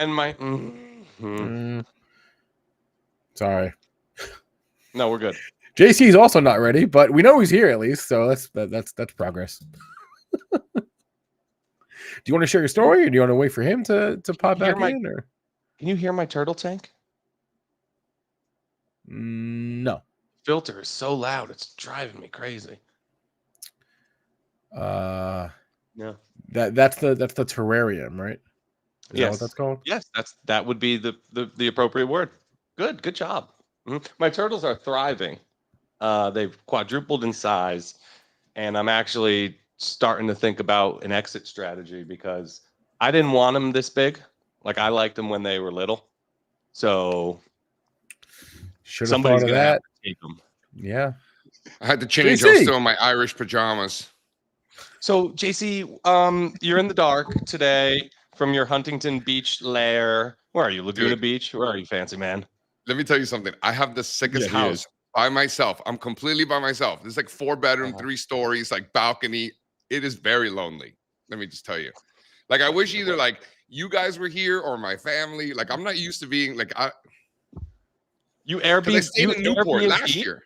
and my. Sorry. No, we're good. JC is also not ready, but we know he's here at least, so that's progress. Do you want to share your story, or do you want to wait for him to pop back in? Or can you hear my turtle tank? No. Filter is so loud; it's driving me crazy. Yeah. That's the terrarium, right? Is that what that's called? Yes, that would be the appropriate word. Good job. My turtles are thriving. They've quadrupled in size, and I'm actually starting to think about an exit strategy because I didn't want them this big. Like I liked them when they were little. So somebody's gonna have to take them. Yeah. I had to change. I was still in my Irish pajamas. So JC, you're in the dark today from your Huntington Beach lair. Where are you? Laguna Beach? Where are you, fancy man? Let me tell you something. I have the sickest house by myself. I'm completely by myself. There's like 4-bedroom, 3 stories, like balcony. It is very lonely. Let me just tell you. Like I wish either like you guys were here or my family. Like I'm not used to being like You Airbnb? I stayed in Newport last year.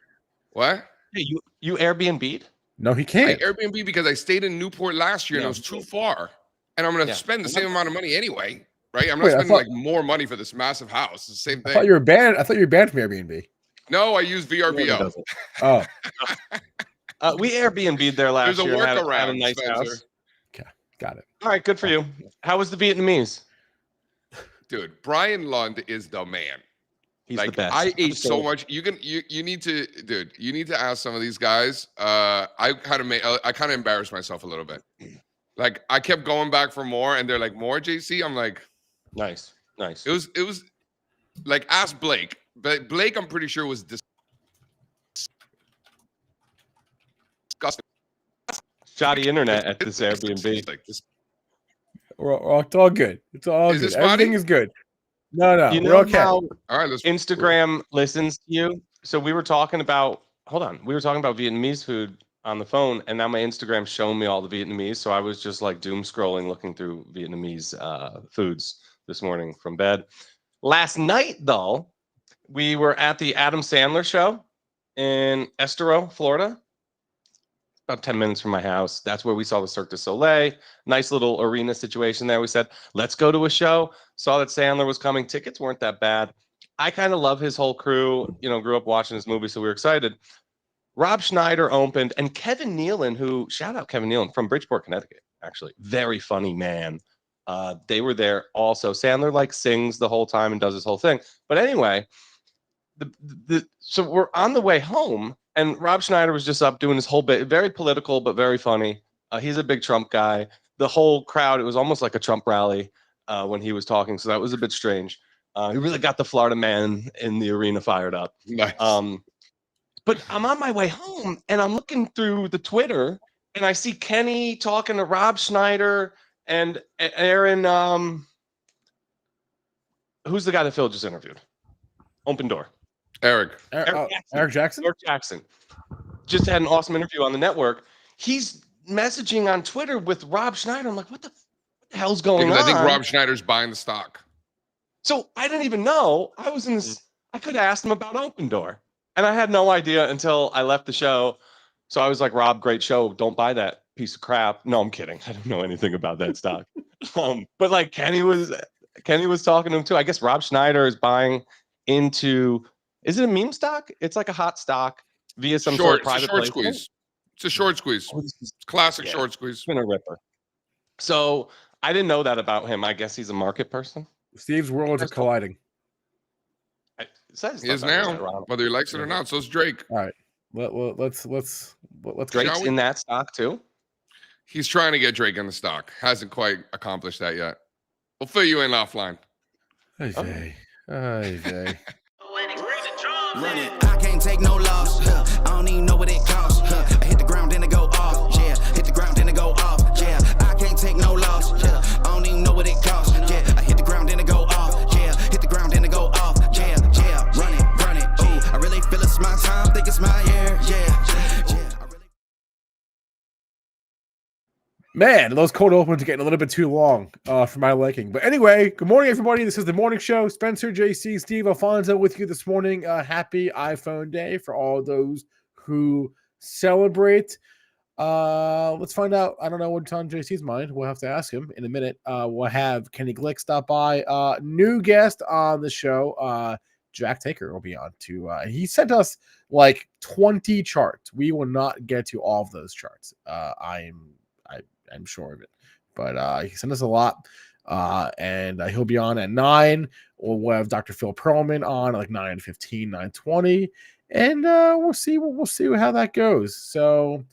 What? Hey, you Airbnb'd? No, he can't. I Airbnb because I stayed in Newport last year and it was too far. And I'm going to spend the same amount of money anyway, right? I'm not spending like more money for this massive house. It's the same thing. I thought you were banned from Airbnb. No, I use VRBO. Oh. We Airbnb'd there last year. There's a workaround, a nice house. Okay, got it. All right, good for you. How was the Vietnamese? Dude, Brian Lund is the man. He's the best. I ate so much. You need to ask some of these guys. I kind of embarrassed myself a little bit. Like I kept going back for more, and they're like, "More, JC." I'm like, nice. It was like ask Blake, but Blake, I'm pretty sure was disgusting. Shoddy internet at this Airbnb. Like this. It's all good. It's all good. Everything is good. No, you we're okay. All right, Instagram listens to you. So we were talking about Vietnamese food on the phone, and now my Instagram's showing me all the Vietnamese. So I was just like doom scrolling, looking through Vietnamese foods this morning from bed. Last night, though, we were at the Adam Sandler show in Estero, Florida. About 10 minutes from my house. That's where we saw the Cirque du Soleil. Nice little arena situation there. We said, let's go to a show. Saw that Sandler was coming. Tickets weren't that bad. I kind of love his whole crew. Grew up watching his movie, so we were excited. Rob Schneider opened, and Kevin Nealon, shout out Kevin Nealon from Bridgeport, Connecticut, actually. Very funny man. They were there also. Sandler sings the whole time and does his whole thing. But anyway, so we're on the way home. And Rob Schneider was just up doing his whole bit, very political, but very funny. He's a big Trump guy. The whole crowd, it was almost like a Trump rally when he was talking. So that was a bit strange. He really got the Florida man in the arena fired up. Nice. But I'm on my way home and I'm looking through the Twitter and I see Kenny talking to Rob Schneider and Aaron. Who's the guy that Phil just interviewed? Open Door. Eric Jackson. Eric Jackson just had an awesome interview on the network. He's messaging on Twitter with Rob Schneider. I'm like, what the hell's going on? I think Rob Schneider's buying the stock. So I didn't even know. I was in this. I could have asked him about Open Door, and I had no idea until I left the show. So I was like, Rob, great show. Don't buy that piece of crap. No, I'm kidding. I don't know anything about that stock. But Kenny was talking to him too. I guess Rob Schneider is buying into. Is it a meme stock? It's like a hot stock via some sort of private short squeeze. It's a short squeeze. It's classic short squeeze. It's been a ripper. So I didn't know that about him. I guess he's a market person. Steve's worlds are colliding. He is now, whether he likes it or not. So is Drake. All right. Well, let's Drake's in that stock too. He's trying to get Drake in the stock. Hasn't quite accomplished that yet. We'll fill you in offline. Hey. I can't take no loss. I don't even know what it costs. I hit the ground, then it go off. Yeah, hit the ground, then it go off. Yeah, I can't take no loss. Yeah, I don't even know what it costs. Yeah, I hit the ground, then it go off. Yeah, hit the ground, then it go off. Yeah, run it. Ooh, I really feel it's my time. Think it's my year. Yeah. Man, those cold opens are getting a little bit too long for my liking. But anyway, good morning, everybody. This is the morning show. Spencer, JC, Steve, Alfonso with you this morning. Happy iPhone Day for all those who celebrate. Let's find out. I don't know what's on JC's mind. We'll have to ask him in a minute. We'll have Kenny Glick stop by. New guest on the show. Jack Tacher will be on too. He sent us like 20 charts. We will not get to all of those charts. I'm sure of it, but he sent us a lot, and he'll be on at 9. We'll have Dr. Phil Perlman on at like 9:15, 9:20, and we'll see how that goes. So,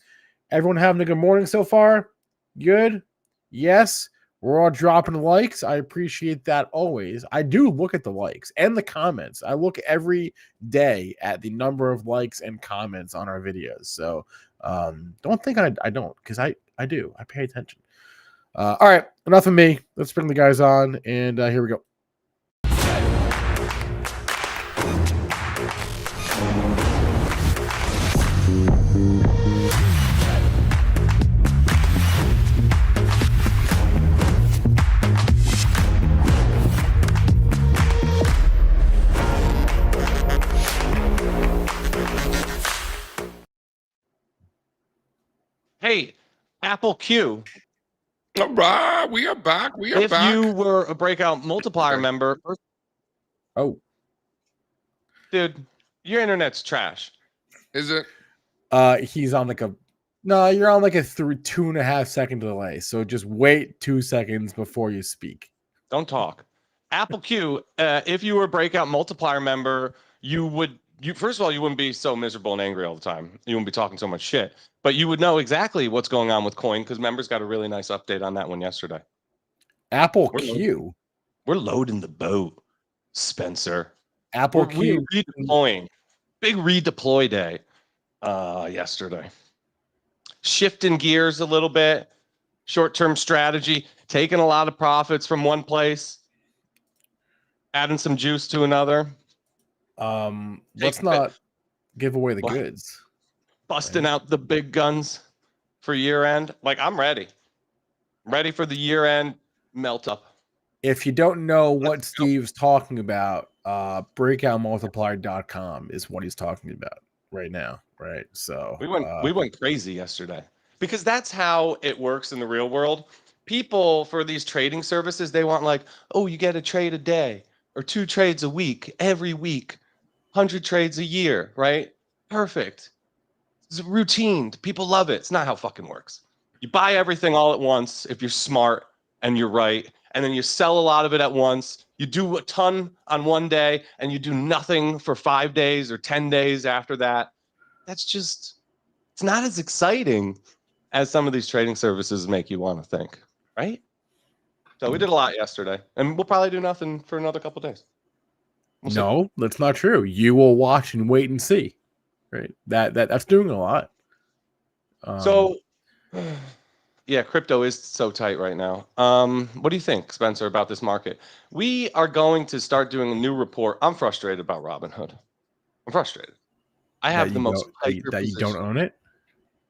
everyone having a good morning so far? Good? Yes. We're all dropping likes. I appreciate that always. I do look at the likes and the comments. I look every day at the number of likes and comments on our videos. So don't think I don't, because I do. I pay attention. All right, enough of me. Let's bring the guys on, and here we go. Hey, Apple Q. All right, we are back. If you were a breakout multiplier member, dude, your internet's trash. Is it? He's on like you're on like a 2.5 second delay. So just wait 2 seconds before you speak. Don't talk. Apple Q. If you were a breakout multiplier member, first of all, you wouldn't be so miserable and angry all the time. You wouldn't be talking so much shit, but you would know exactly what's going on with Coin because members got a really nice update on that one yesterday. Apple Q. We're loading the boat, Spencer. Apple Q. Redeploying. Big redeploy day yesterday. Shifting gears a little bit. Short-term strategy. Taking a lot of profits from one place. Adding some juice to another. Let's not give away the goods. Busting out the big guns for year end. Like, I'm ready. Ready for the year end melt up. If you don't know what Steve's talking about, breakoutmultiplier.com is what he's talking about right now. Right. So we went crazy yesterday because that's how it works in the real world. People for these trading services, they want like, oh, you get a trade a day or 2 trades a week, every week. 100 trades a year, right? Perfect. It's routine. People love it. It's not how it fucking works. You buy everything all at once if you're smart and you're right, and then you sell a lot of it at once. You do a ton on one day, and you do nothing for 5 days or 10 days after that. It's not as exciting as some of these trading services make you want to think, right? So we did a lot yesterday, and we'll probably do nothing for another couple days. No, that's not true. You will watch and wait and see. Right. That's doing a lot. So yeah, crypto is so tight right now. What do you think, Spencer, about this market? We are going to start doing a new report. I'm frustrated about Robinhood. I'm frustrated. I have the most that you don't own it.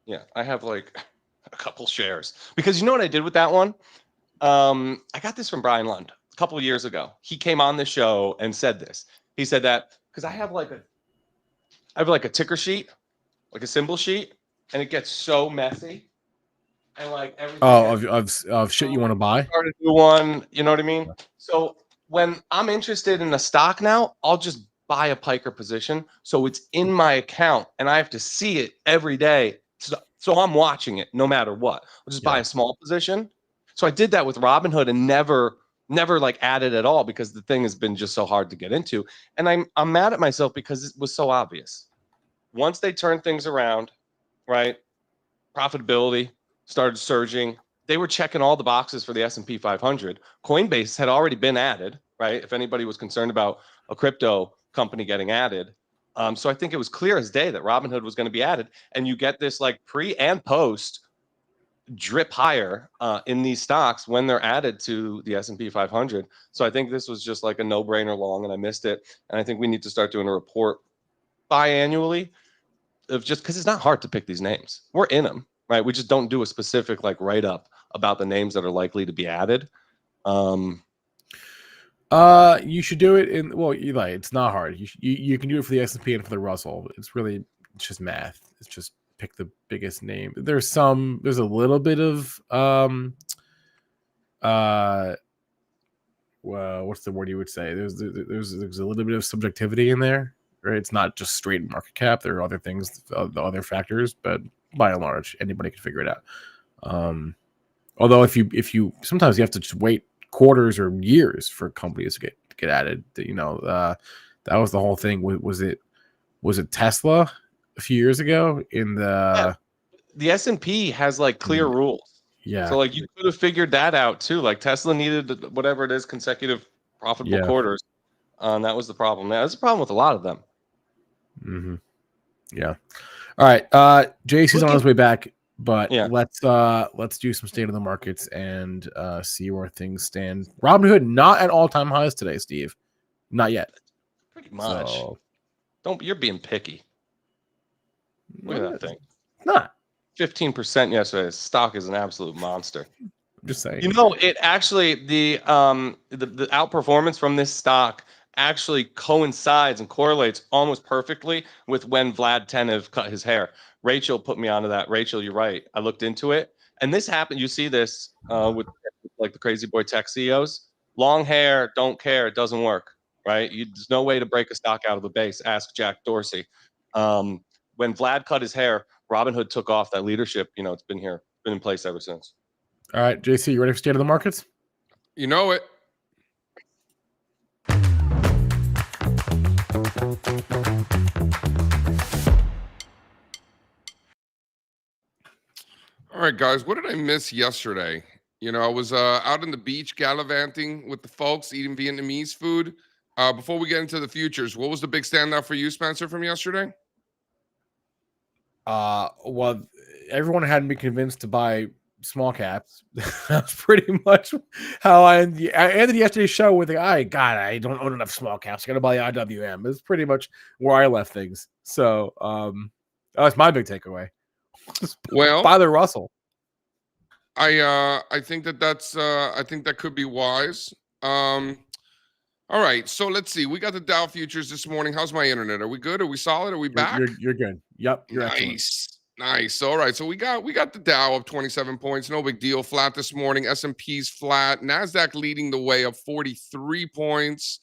Yeah, I have like a couple shares because you know what I did with that one? I got this from Brian Lund a couple of years ago. He came on the show and said this. He said that because I have like a ticker sheet, like a symbol sheet, and it gets so messy. And like everything of shit you want to buy. Start a new one, you know what I mean? So when I'm interested in a stock now, I'll just buy a piker position, so it's in my account, and I have to see it every day. So I'm watching it no matter what. I'll just buy a small position. So I did that with Robinhood and never like added at all because the thing has been just so hard to get into. And I'm mad at myself because it was so obvious. Once they turned things around, right? Profitability started surging. They were checking all the boxes for the S&P 500. Coinbase had already been added, right? If anybody was concerned about a crypto company getting added. So I think it was clear as day that Robinhood was going to be added. And you get this like pre and post drip higher in these stocks when they're added to the S&P 500. So I think this was just like a no-brainer long, and I missed it. And I think we need to start doing a report biannually of just because it's not hard to pick these names. We're in them, right? We just don't do a specific like write-up about the names that are likely to be added. You should do it in Eli. It's not hard. You can do it for the S&P and for the Russell. It's just math. It's just pick the biggest name. There's a little bit of well, what's the word you would say? There's a little bit of subjectivity in there, right? It's not just straight market cap. There are other things, other factors, but by and large, anybody can figure it out. Although if you sometimes you have to just wait quarters or years for companies to get added. That was the whole thing. Was it Tesla a few years ago in the S&P has like clear rules. Yeah. So like you could have figured that out too. Like Tesla needed whatever it is, consecutive profitable quarters. That was the problem. That's the problem with a lot of them. Mm-hmm. Yeah. All right. JC's on his way back, but let's do some state of the markets and see where things stand. Robinhood not at all-time highs today, Steve. Not yet. Pretty much. So, you're being picky. Look at that thing. Not 15% yesterday. Stock is an absolute monster. I'm just saying. It actually the outperformance from this stock actually coincides and correlates almost perfectly with when Vlad Tenev cut his hair. Rachel put me onto that. Rachel, you're right. I looked into it, and this happened. You see this with like the crazy boy tech CEOs. Long hair, don't care. It doesn't work, right? There's no way to break a stock out of the base. Ask Jack Dorsey. When Vlad cut his hair, Robinhood took off that leadership. It's been in place ever since. All right, JC, you ready for state of the markets? You know it. All right, guys, what did I miss yesterday? I was out on the beach gallivanting with the folks, eating Vietnamese food. Before we get into the futures, what was the big standout for you, Spencer, from yesterday? Well, everyone had me convinced to buy small caps. That's pretty much how I ended yesterday's show with I don't own enough small caps. I gotta buy IWM. It's pretty much where I left things. So that's my big takeaway. Well, buy the Russell. I think that's I think that could be wise. All right, so let's see. We got the Dow futures this morning. How's my internet? Are we good? Are we solid? Are we back? You're good. Yep. You're nice. All right, so we got the Dow up 27 points. No big deal. Flat this morning. S&P's flat. Nasdaq leading the way up 43 points.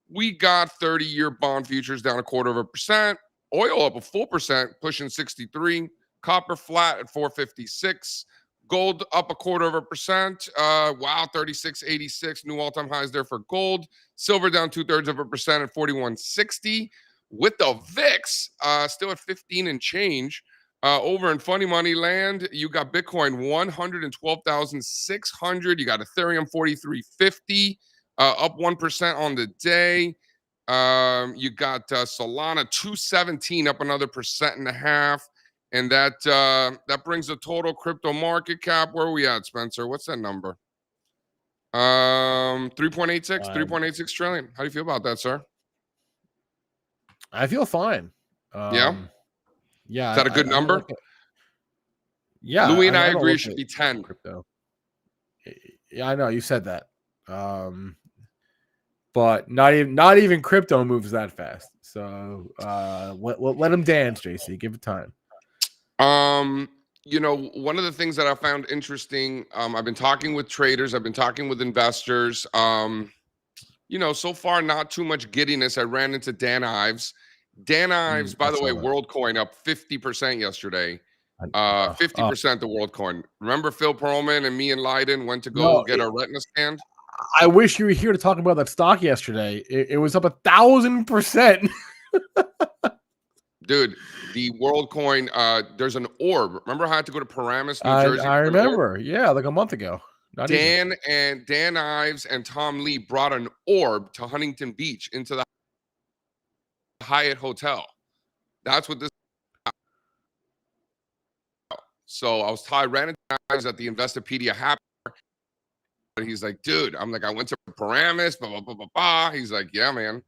We got 30-year bond futures down 0.25%. Oil up 1%, pushing 63. Copper flat at 456. Gold up 0.25%. Wow, 36.86. New all-time highs there for gold. Silver down 0.2% at 41.60. With the VIX still at 15 and change. Over in funny money land, you got Bitcoin 112,600. You got Ethereum 43.50, up 1% on the day. You got Solana 217, up another 1.5%. And that brings the total crypto market cap. Where are we at, Spencer? What's that number? 3.86 trillion. How do you feel about that, sir? I feel fine. Yeah. Yeah. Is that a good number? Yeah. Louis and I agree it should be 10. Crypto. Yeah, I know you said that. But not even crypto moves that fast. So let them dance, JC. Give it time. One of the things that I found interesting, I've been talking with traders, I've been talking with investors. So far, not too much giddiness. I ran into Dan Ives. Dan Ives, by the way, WorldCoin up 50% yesterday. 50% the WorldCoin. Remember Phil Perlman and me and Leiden went to go get our retina scanned? I wish you were here to talk about that stock yesterday. It was up 1,000%. Dude, the WorldCoin, there's an orb. Remember how I had to go to Paramus, New Jersey? I remember. Yeah, like a month ago. Dan Ives and Tom Lee brought an orb to Huntington Beach into the Hyatt Hotel. That's what this. So I ran into Ives at the Investopedia Happy. He's like, dude, I'm like, I went to Paramus, blah, blah, blah, blah, blah. He's like, yeah, man.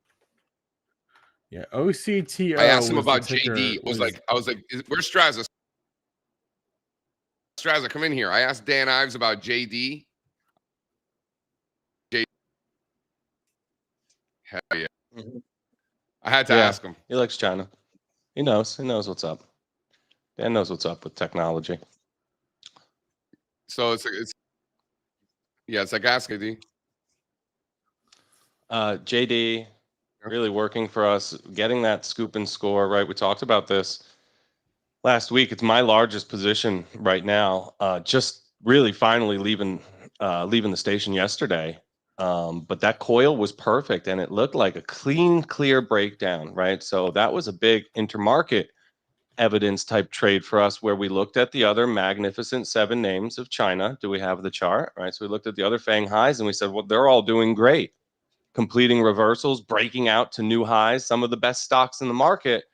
Yeah, OCTO. I asked him about JD. I was like, where's Strazza? Strazza, come in here. I asked Dan Ives about JD. Hell yeah. Mm-hmm. I had to ask him. He likes China. He knows. He knows what's up. Dan knows what's up with technology. So it's like ask JD. JD really working for us, getting that scoop and score right. We talked about this last week. It's my largest position right now. Just really finally leaving the station yesterday. But that coil was perfect and it looked like a clean, clear breakdown, right? So that was a big intermarket evidence type trade for us where we looked at the other magnificent 7 names of China. Do we have the chart, right? So we looked at the other Fang highs and we said, well, they're all doing great, completing reversals, breaking out to new highs, some of the best stocks in the market.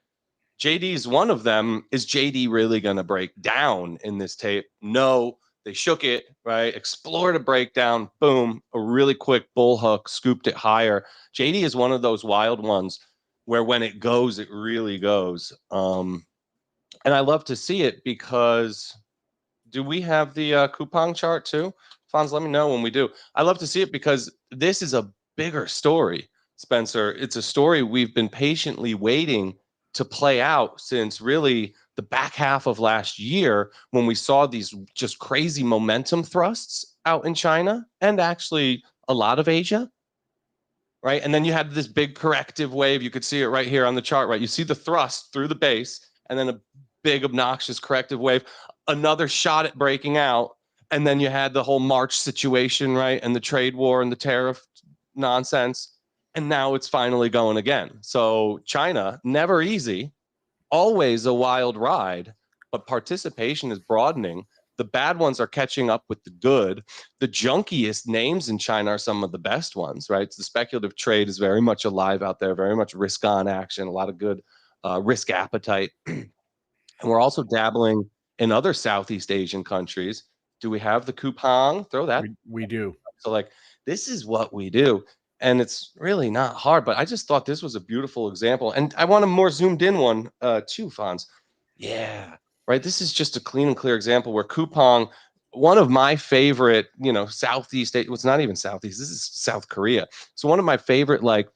JD's one of them. Is JD really going to break down in this tape? No. They shook it, right? Explored a breakdown. Boom. A really quick bull hook, scooped it higher. JD is one of those wild ones where when it goes, it really goes. And I love to see it because do we have the coupon chart too? Fonz, let me know when we do. I love to see it because this is a bigger story, Spencer. It's a story we've been patiently waiting to play out since really the back half of last year when we saw these just crazy momentum thrusts out in China and actually a lot of Asia, right? And then you had this big corrective wave. You could see it right here on the chart, right? You see the thrust through the base and then a big obnoxious corrective wave, another shot at breaking out. And then you had the whole March situation, right? And the trade war and the tariff nonsense. And now it's finally going again. So China, never easy, always a wild ride, but participation is broadening. The bad ones are catching up with the good. The junkiest names in China are some of the best ones, right? The speculative trade is very much alive out there, very much risk on action, a lot of good risk appetite. And we're also dabbling in other Southeast Asian countries. Do we have the coupon? Throw that. We do. So like, this is what we do. And it's really not hard, but I just thought this was a beautiful example. And I want a more zoomed in one too, Fonz. Yeah, right. This is just a clean and clear example where coupon, one of my favorite, Southeast, well, it's not even Southeast, this is South Korea. So one of my favorite, like,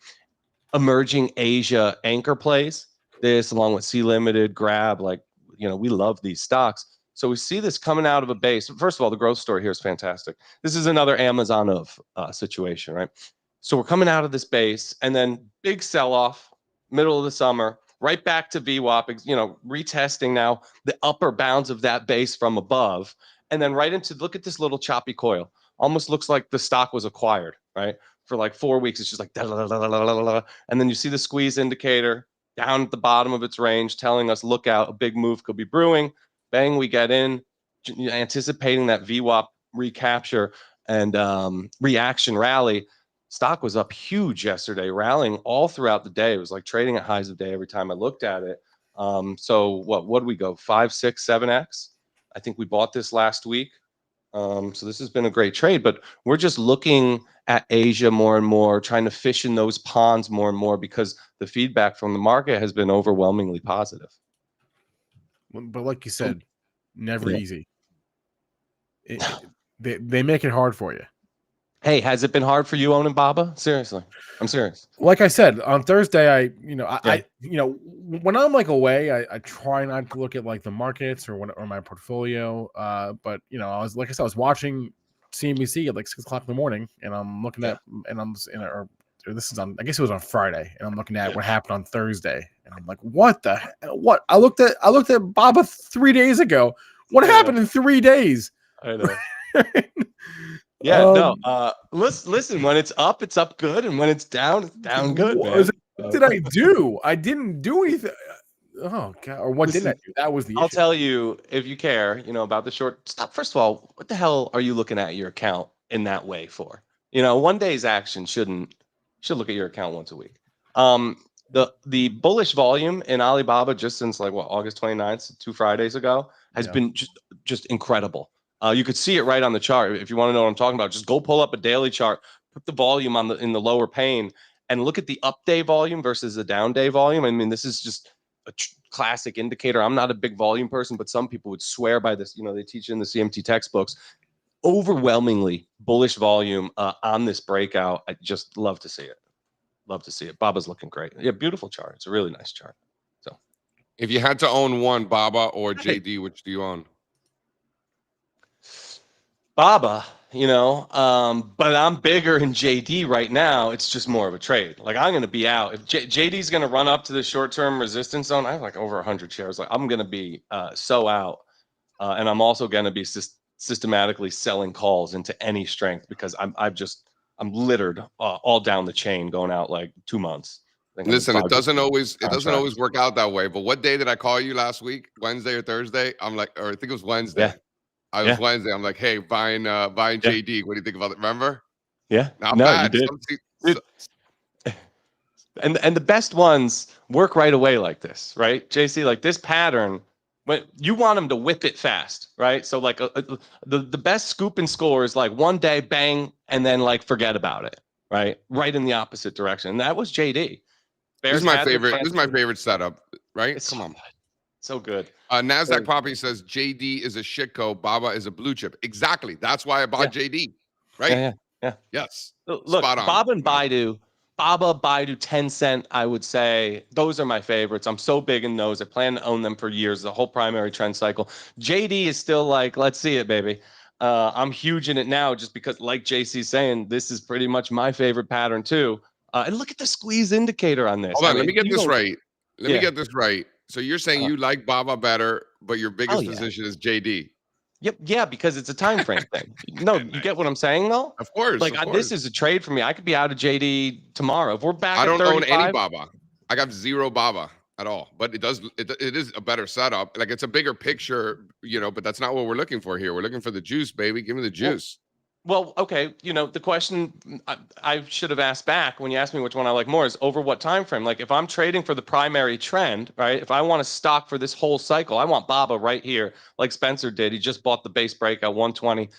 emerging Asia anchor plays, this along with C Limited, Grab, like, we love these stocks. So we see this coming out of a base. First of all, the growth story here is fantastic. This is another Amazon of situation, right? So we're coming out of this base and then big sell-off, middle of the summer, right back to VWAP, retesting now the upper bounds of that base from above. And then right into, look at this little choppy coil. Almost looks like the stock was acquired, right? For like 4 weeks, it's just like, and then you see the squeeze indicator down at the bottom of its range telling us, look out, a big move could be brewing. Bang, we get in, anticipating that VWAP recapture and reaction rally. Stock was up huge yesterday, rallying all throughout the day. It was like trading at highs of day every time I looked at it. So what did we go? 5, 6, 7x? I think we bought this last week. So this has been a great trade, but we're just looking at Asia more and more, trying to fish in those ponds more and more because the feedback from the market has been overwhelmingly positive. But like you said, never easy. They make it hard for you. Hey, has it been hard for you owning Baba? Seriously, I'm serious. Like I said, on Thursday, I when I'm like away, I try not to look at like the markets or my portfolio. But I was watching CNBC at like 6:00 in the morning, and I'm looking at, and I'm or this is on, I guess it was on Friday, and I'm looking at what happened on Thursday, and I'm like, what the hell? What? I looked at Baba 3 days ago. What happened in 3 days? I know. Yeah, listen, when it's up good, and when it's down good, man. What did I do? I didn't do anything. Oh God! Or what did I do? That was the issue. I'll tell you if you care, about the short stop. First of all, what the hell are you looking at your account in that way for? One day's action should look at your account once a week. The bullish volume in Alibaba just since like August 29th, 2 Fridays ago, has been just incredible. You could see it right on the chart. If you want to know what I'm talking about, just go pull up a daily chart, put the volume in the lower pane, and look at the up day volume versus the down day volume. I mean, this is just classic indicator. I'm not a big volume person, but some people would swear by this. You know, they teach in the CMT textbooks. Overwhelmingly bullish volume on this breakout. I just love to see it. Love to see it. Baba's looking great. Yeah, beautiful chart. It's a really nice chart. So, if you had to own one, Baba or JD, which do you own? Baba, you know, but I'm bigger in JD right now. It's just more of a trade. Like I'm going to be out. If JD's going to run up to the short-term resistance zone, I have like over 100 shares. Like I'm going to be so out. And I'm also going to be systematically selling calls into any strength because I'm littered all down the chain going out like 2 months. Listen, it doesn't always work out that way. But what day did I call you last week? Wednesday or Thursday? I'm like, or I think it was Wednesday. Yeah. I was Wednesday. I'm like, hey, buying JD. What do you think about it? Remember? Yeah. Not bad. You did. And the best ones work right away like this, right? JC, like this pattern, when you want them to whip it fast, right? So like the best scoop and score is like one day, bang, and then like forget about it, right? Right in the opposite direction. And that was JD. This is my favorite. This is my favorite setup, right? It's Come on. So good. NASDAQ Poppy says JD is a shitco, Baba is a blue chip. Exactly. That's why I bought JD, right? Yeah. Yes. Look, Baba and Baidu, 10-cent, I would say those are my favorites. I'm so big in those. I plan to own them for years, the whole primary trend cycle. JD is still like, let's see it, baby. I'm huge in it now just because, like JC's saying, this is pretty much my favorite pattern too. And look at the squeeze indicator on this. Hold on, let me get this right. Let me get this right. So you're saying you like Baba better, but your biggest position is JD. Yep. Yeah, because it's a time frame thing. No, you get what I'm saying, though? Of course. Like this is a trade for me. I could be out of JD tomorrow. If we're back I at don't 35, own any Baba. I got zero Baba at all. But it is a better setup. Like it's a bigger picture, you know, but that's not what we're looking for here. We're looking for the juice, baby. Give me the juice. Well, okay. You know, the question I should have asked back when you asked me which one I like more is over what time frame. Like if I'm trading for the primary trend, right? If I want to stock for this whole cycle, I want Baba right here, like Spencer did. He just bought the base break at 120.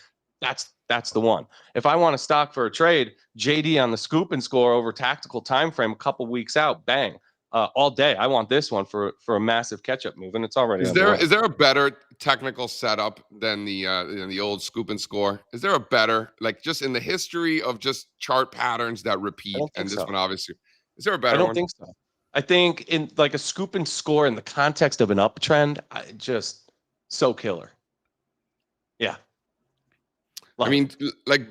That's the one. If I want to stock for a trade, JD on the scoop and score over tactical time frame, a couple weeks out, bang. All day. I want this one for a massive catch-up move, and it's already. Is there a better technical setup than the old scoop and score? Is there a better, like just in the history of just chart patterns that repeat? And this one obviously, is there a better one? I don't think so. I think in like a scoop and score in the context of an uptrend, just so killer. Yeah. I mean, like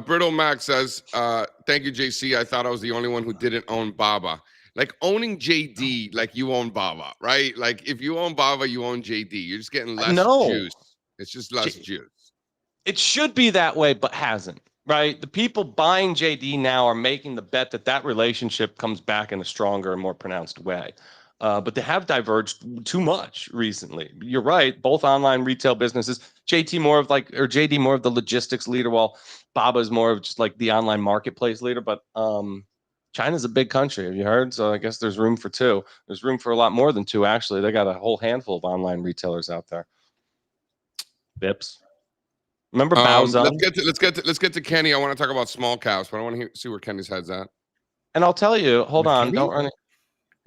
Brittle Mac says, thank you, JC. I thought I was the only one who didn't own Baba. Like owning JD, like you own Baba, right? Like if you own Baba, you own JD. You're just getting less juice. It's just less juice. It should be that way, but hasn't, right? The people buying JD now are making the bet that relationship comes back in a stronger and more pronounced way. But they have diverged too much recently. You're right. Both online retail businesses, JD more of the logistics leader, while Baba is more of just like the online marketplace leader. But China's a big country. Have you heard? So I guess there's room for two. There's room for a lot more than two, actually. They got a whole handful of online retailers out there. Bips. Remember Baozun? Let's get to Kenny. I want to talk about small caps, but I want to see where Kenny's head's at. And I'll tell you, hold on, Kenny? Don't run it.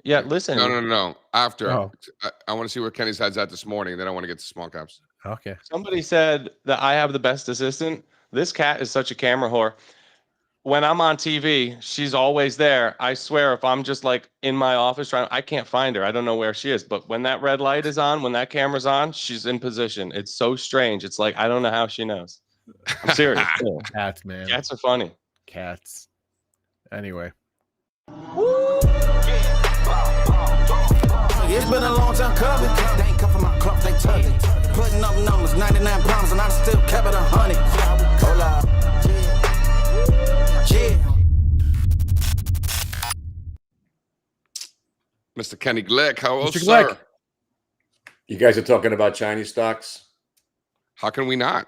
Yeah, listen. No. After I want to see where Kenny's head's at this morning. Then I want to get to small caps. Okay. Somebody said that I have the best assistant. This cat is such a camera whore. When I'm on TV, she's always there. I swear, if I'm just like in my office I can't find her. I don't know where she is. But when that red light is on, when that camera's on, she's in position. It's so strange. It's like I don't know how she knows. I'm serious. Cats, man. Cats are funny. Cats. Anyway. It's been a long time coming. They ain't come from my club, they tuck it. Putting up numbers, 99 pounds, and I still kept it 100. Hola. Mr. Kenny Glick, hello, Mr. sir. Glick. You guys are talking about Chinese stocks? How can we not?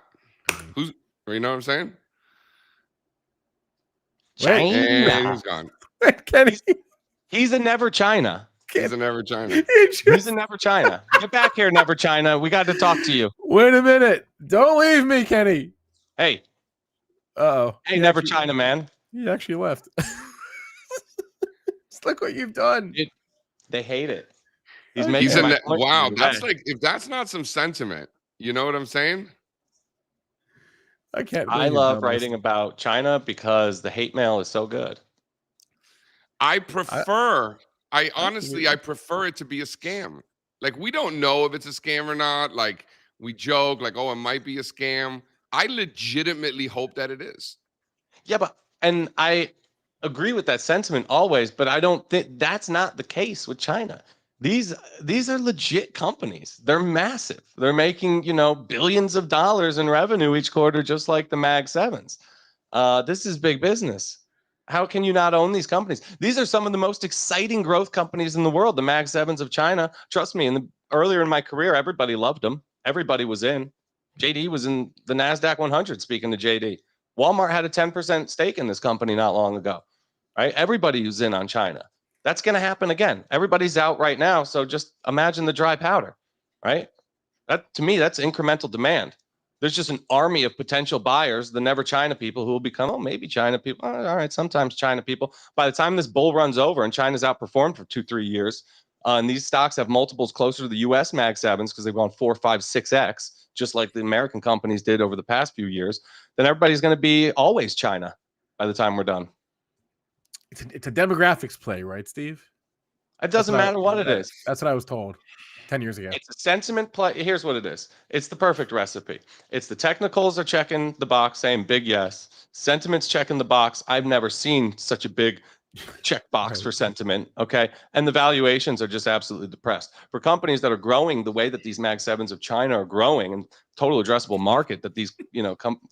You know what I'm saying? China. And he's gone. Kenny. He's a never China. He's a never China. He's a never China. Get back here, never China. We got to talk to you. Wait a minute. Don't leave me, Kenny. Hey. Uh-oh. Hey, never China, man. He actually left. Look what you've done. They hate it. He's Okay. making He's in my that. point Wow, the other that's day. like if that's not some sentiment, you know what I'm saying? I can't. I believe you've love done this. writing about China because the hate mail is so good. I prefer. I honestly, Absolutely. I prefer it to be a scam. Like we don't know if it's a scam or not. Like we joke, like, oh, it might be a scam. I legitimately hope that it is. Yeah, and I agree with that sentiment always, but I don't think that's not the case with China. These are legit companies. They're massive. They're making, billions of dollars in revenue each quarter, just like the Mag Sevens. This is big business. How can you not own these companies? These are some of the most exciting growth companies in the world. The Mag Sevens of China. Trust me, earlier in my career, everybody loved them. Everybody was in. JD was in the NASDAQ 100, speaking to JD. Walmart had a 10% stake in this company not long ago, right? Everybody who's in on China. That's going to happen again. Everybody's out right now. So just imagine the dry powder, right? That to me, that's incremental demand. There's just an army of potential buyers, the never China people who will become, oh, maybe China people. All right, sometimes China people. By the time this bull runs over and China's outperformed for 2-3 years, and these stocks have multiples closer to the US Mag 7s because they've gone 4, 5, 6x, just like the American companies did over the past few years, then everybody's going to be always China by the time we're done. It's a demographics play, right, Steve? It doesn't matter what it is. That's what I was told 10 years ago. It's a sentiment play. Here's what it is. It's the perfect recipe. It's the technicals are checking the box, saying big yes. Sentiment's checking the box. I've never seen such a big check box for sentiment. Okay. And the valuations are just absolutely depressed. For companies that are growing the way that these Mag 7s of China are growing and total addressable market that these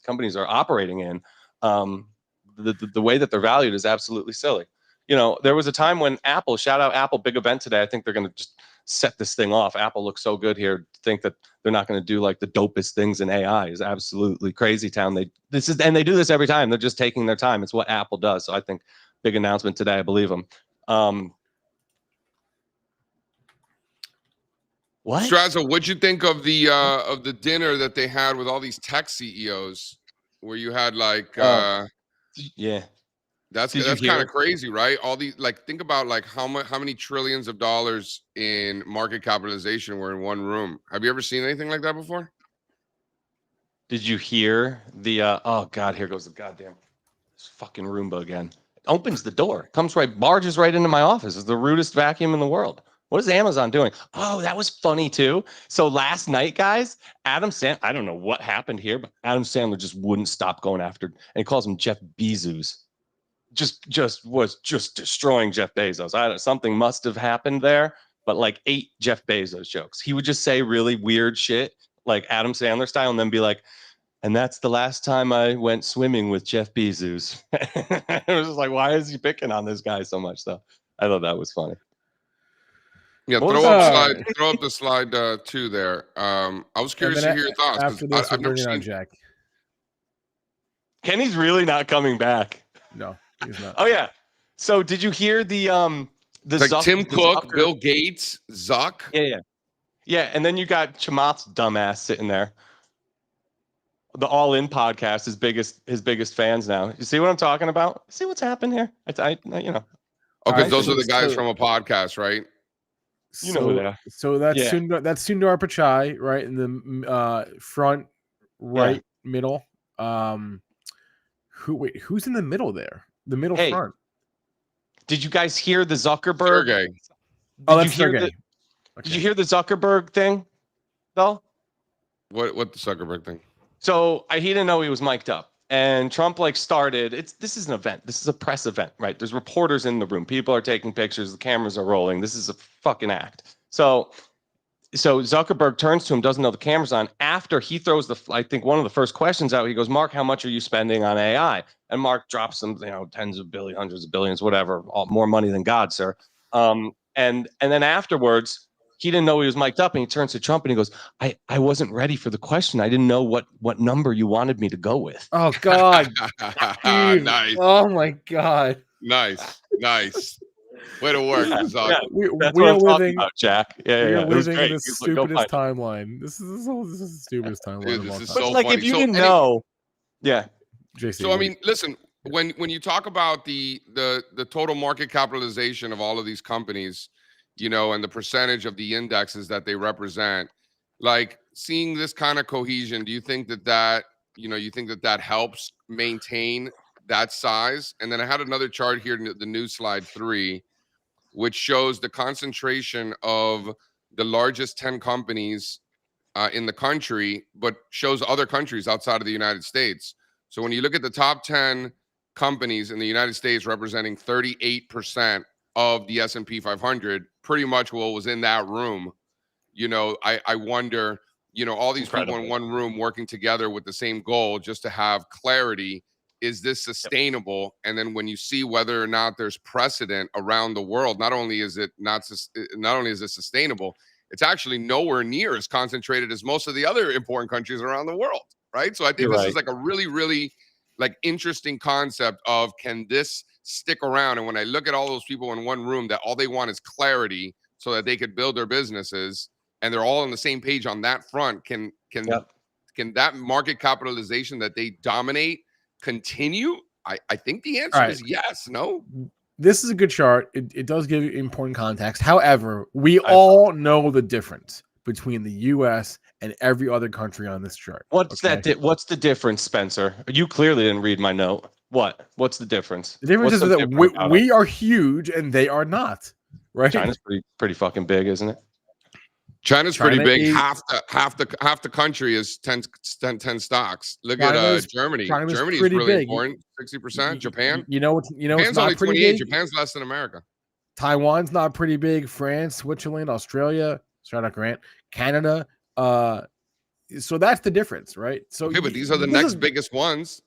companies are operating in, the way that they're valued is absolutely silly. There was a time when Apple, shout out Apple, big event today. I think they're going to just set this thing off. Apple looks so good here. Think that they're not going to do like the dopest things in AI is absolutely crazy town. They do this every time. They're just taking their time. It's what Apple does. So I think big announcement today. I believe them. What? Strazza, what'd you think of the dinner that they had with all these tech CEOs, where you had like yeah. That's kind of crazy, right? All these, like, think about like how many trillions of dollars in market capitalization were in one room. Have you ever seen anything like that before? Did you hear the oh god, here goes the goddamn this fucking Roomba again. It opens the door, barges right into my office. It's the rudest vacuum in the world. What is Amazon doing? Oh, that was funny too. So last night, guys, Adam Sandler, I don't know what happened here, but Adam Sandler just wouldn't stop going after, and he calls him Jeff Bezos. Was destroying Jeff Bezos. Something must have happened there, but like 8 Jeff Bezos jokes. He would just say really weird shit, like Adam Sandler style, and then be like, and that's the last time I went swimming with Jeff Bezos. It was just like, why is he picking on this guy so much, though? I thought that was funny. Yeah, throw up the slide 2 there. I was curious to hear your thoughts. After this, I've never seen seen Jack. Kenny's really not coming back. No, he's not. Oh yeah. So did you hear the like Zuck, Tim Cook, Zucker? Bill Gates, Zuck? Yeah. And then you got Chamath's dumbass sitting there. The All In podcast, his biggest fans now. You see what I'm talking about? See what's happened here? Okay, those are the guys from a podcast, right? You know who they are. So that's Sundar Pichai, right in the front right middle. Who's in the middle there? The middle front. Did you guys hear the Zuckerberg? Sergey. That's Sergey. Did you hear the Zuckerberg thing, though? What the Zuckerberg thing? So he didn't know he was mic'd up. And Trump started. This is an event. This is a press event, right? There's reporters in the room. People are taking pictures. The cameras are rolling. This is a fucking act. So Zuckerberg turns to him, doesn't know the camera's on. After he throws I think one of the first questions out, he goes, "Mark, how much are you spending on AI?" And Mark drops some, tens of billions, hundreds of billions, whatever, more money than God, sir. And then afterwards, he didn't know he was mic'd up, and he turns to Trump and he goes, I wasn't ready for the question. I didn't know what number you wanted me to go with. Oh God. Nice. Oh my God. Nice. Way to work, Zuck. Yeah, that's what I'm talking about, Jack. We are living in the stupidest timeline. This is the stupidest timeline. Dude, this is but so like funny. if you didn't know, JC, so I mean, listen, when you talk about the total market capitalization of all of these companies, you know, and the percentage of the indexes that they represent. Like seeing this kind of cohesion, do you think that you think that helps maintain that size? And then I had another chart here, the new slide 3, which shows the concentration of the largest 10 companies in the country, but shows other countries outside of the United States. So when you look at the top 10 companies in the United States representing 38% of the S&P 500, pretty much what was in that room, you know, I wonder, you know, all these people in one room working together with the same goal just to have clarity. Is this sustainable? And then when you see whether or not there's precedent around the world, not only is it sustainable, it's actually nowhere near as concentrated as most of the other important countries around the world, right? So I think this is like a really, really like interesting concept of, can this stick around? And when I look at all those people in one room that all they want is clarity so that they could build their businesses, and they're all on the same page on that front, can that market capitalization that they dominate continue? I think the answer is yes. No. This is a good chart. It does give you important context. However, we all know the difference between the U.S. and every other country on this chart. What's what's the difference, Spencer? You clearly didn't read my note. What's the difference? The difference is that we are huge and they are not. Right? China's pretty fucking big, isn't it? China's pretty big. Half the country is 10 stocks. Look at Germany. Germany is really big. important. 60%. Japan. Japan's it's not only pretty 28. big. Japan's less than America. Taiwan's not pretty big. France, Switzerland, Australia. Shout out Grant. Canada. So that's the difference, right? So okay, but these are the next biggest ones.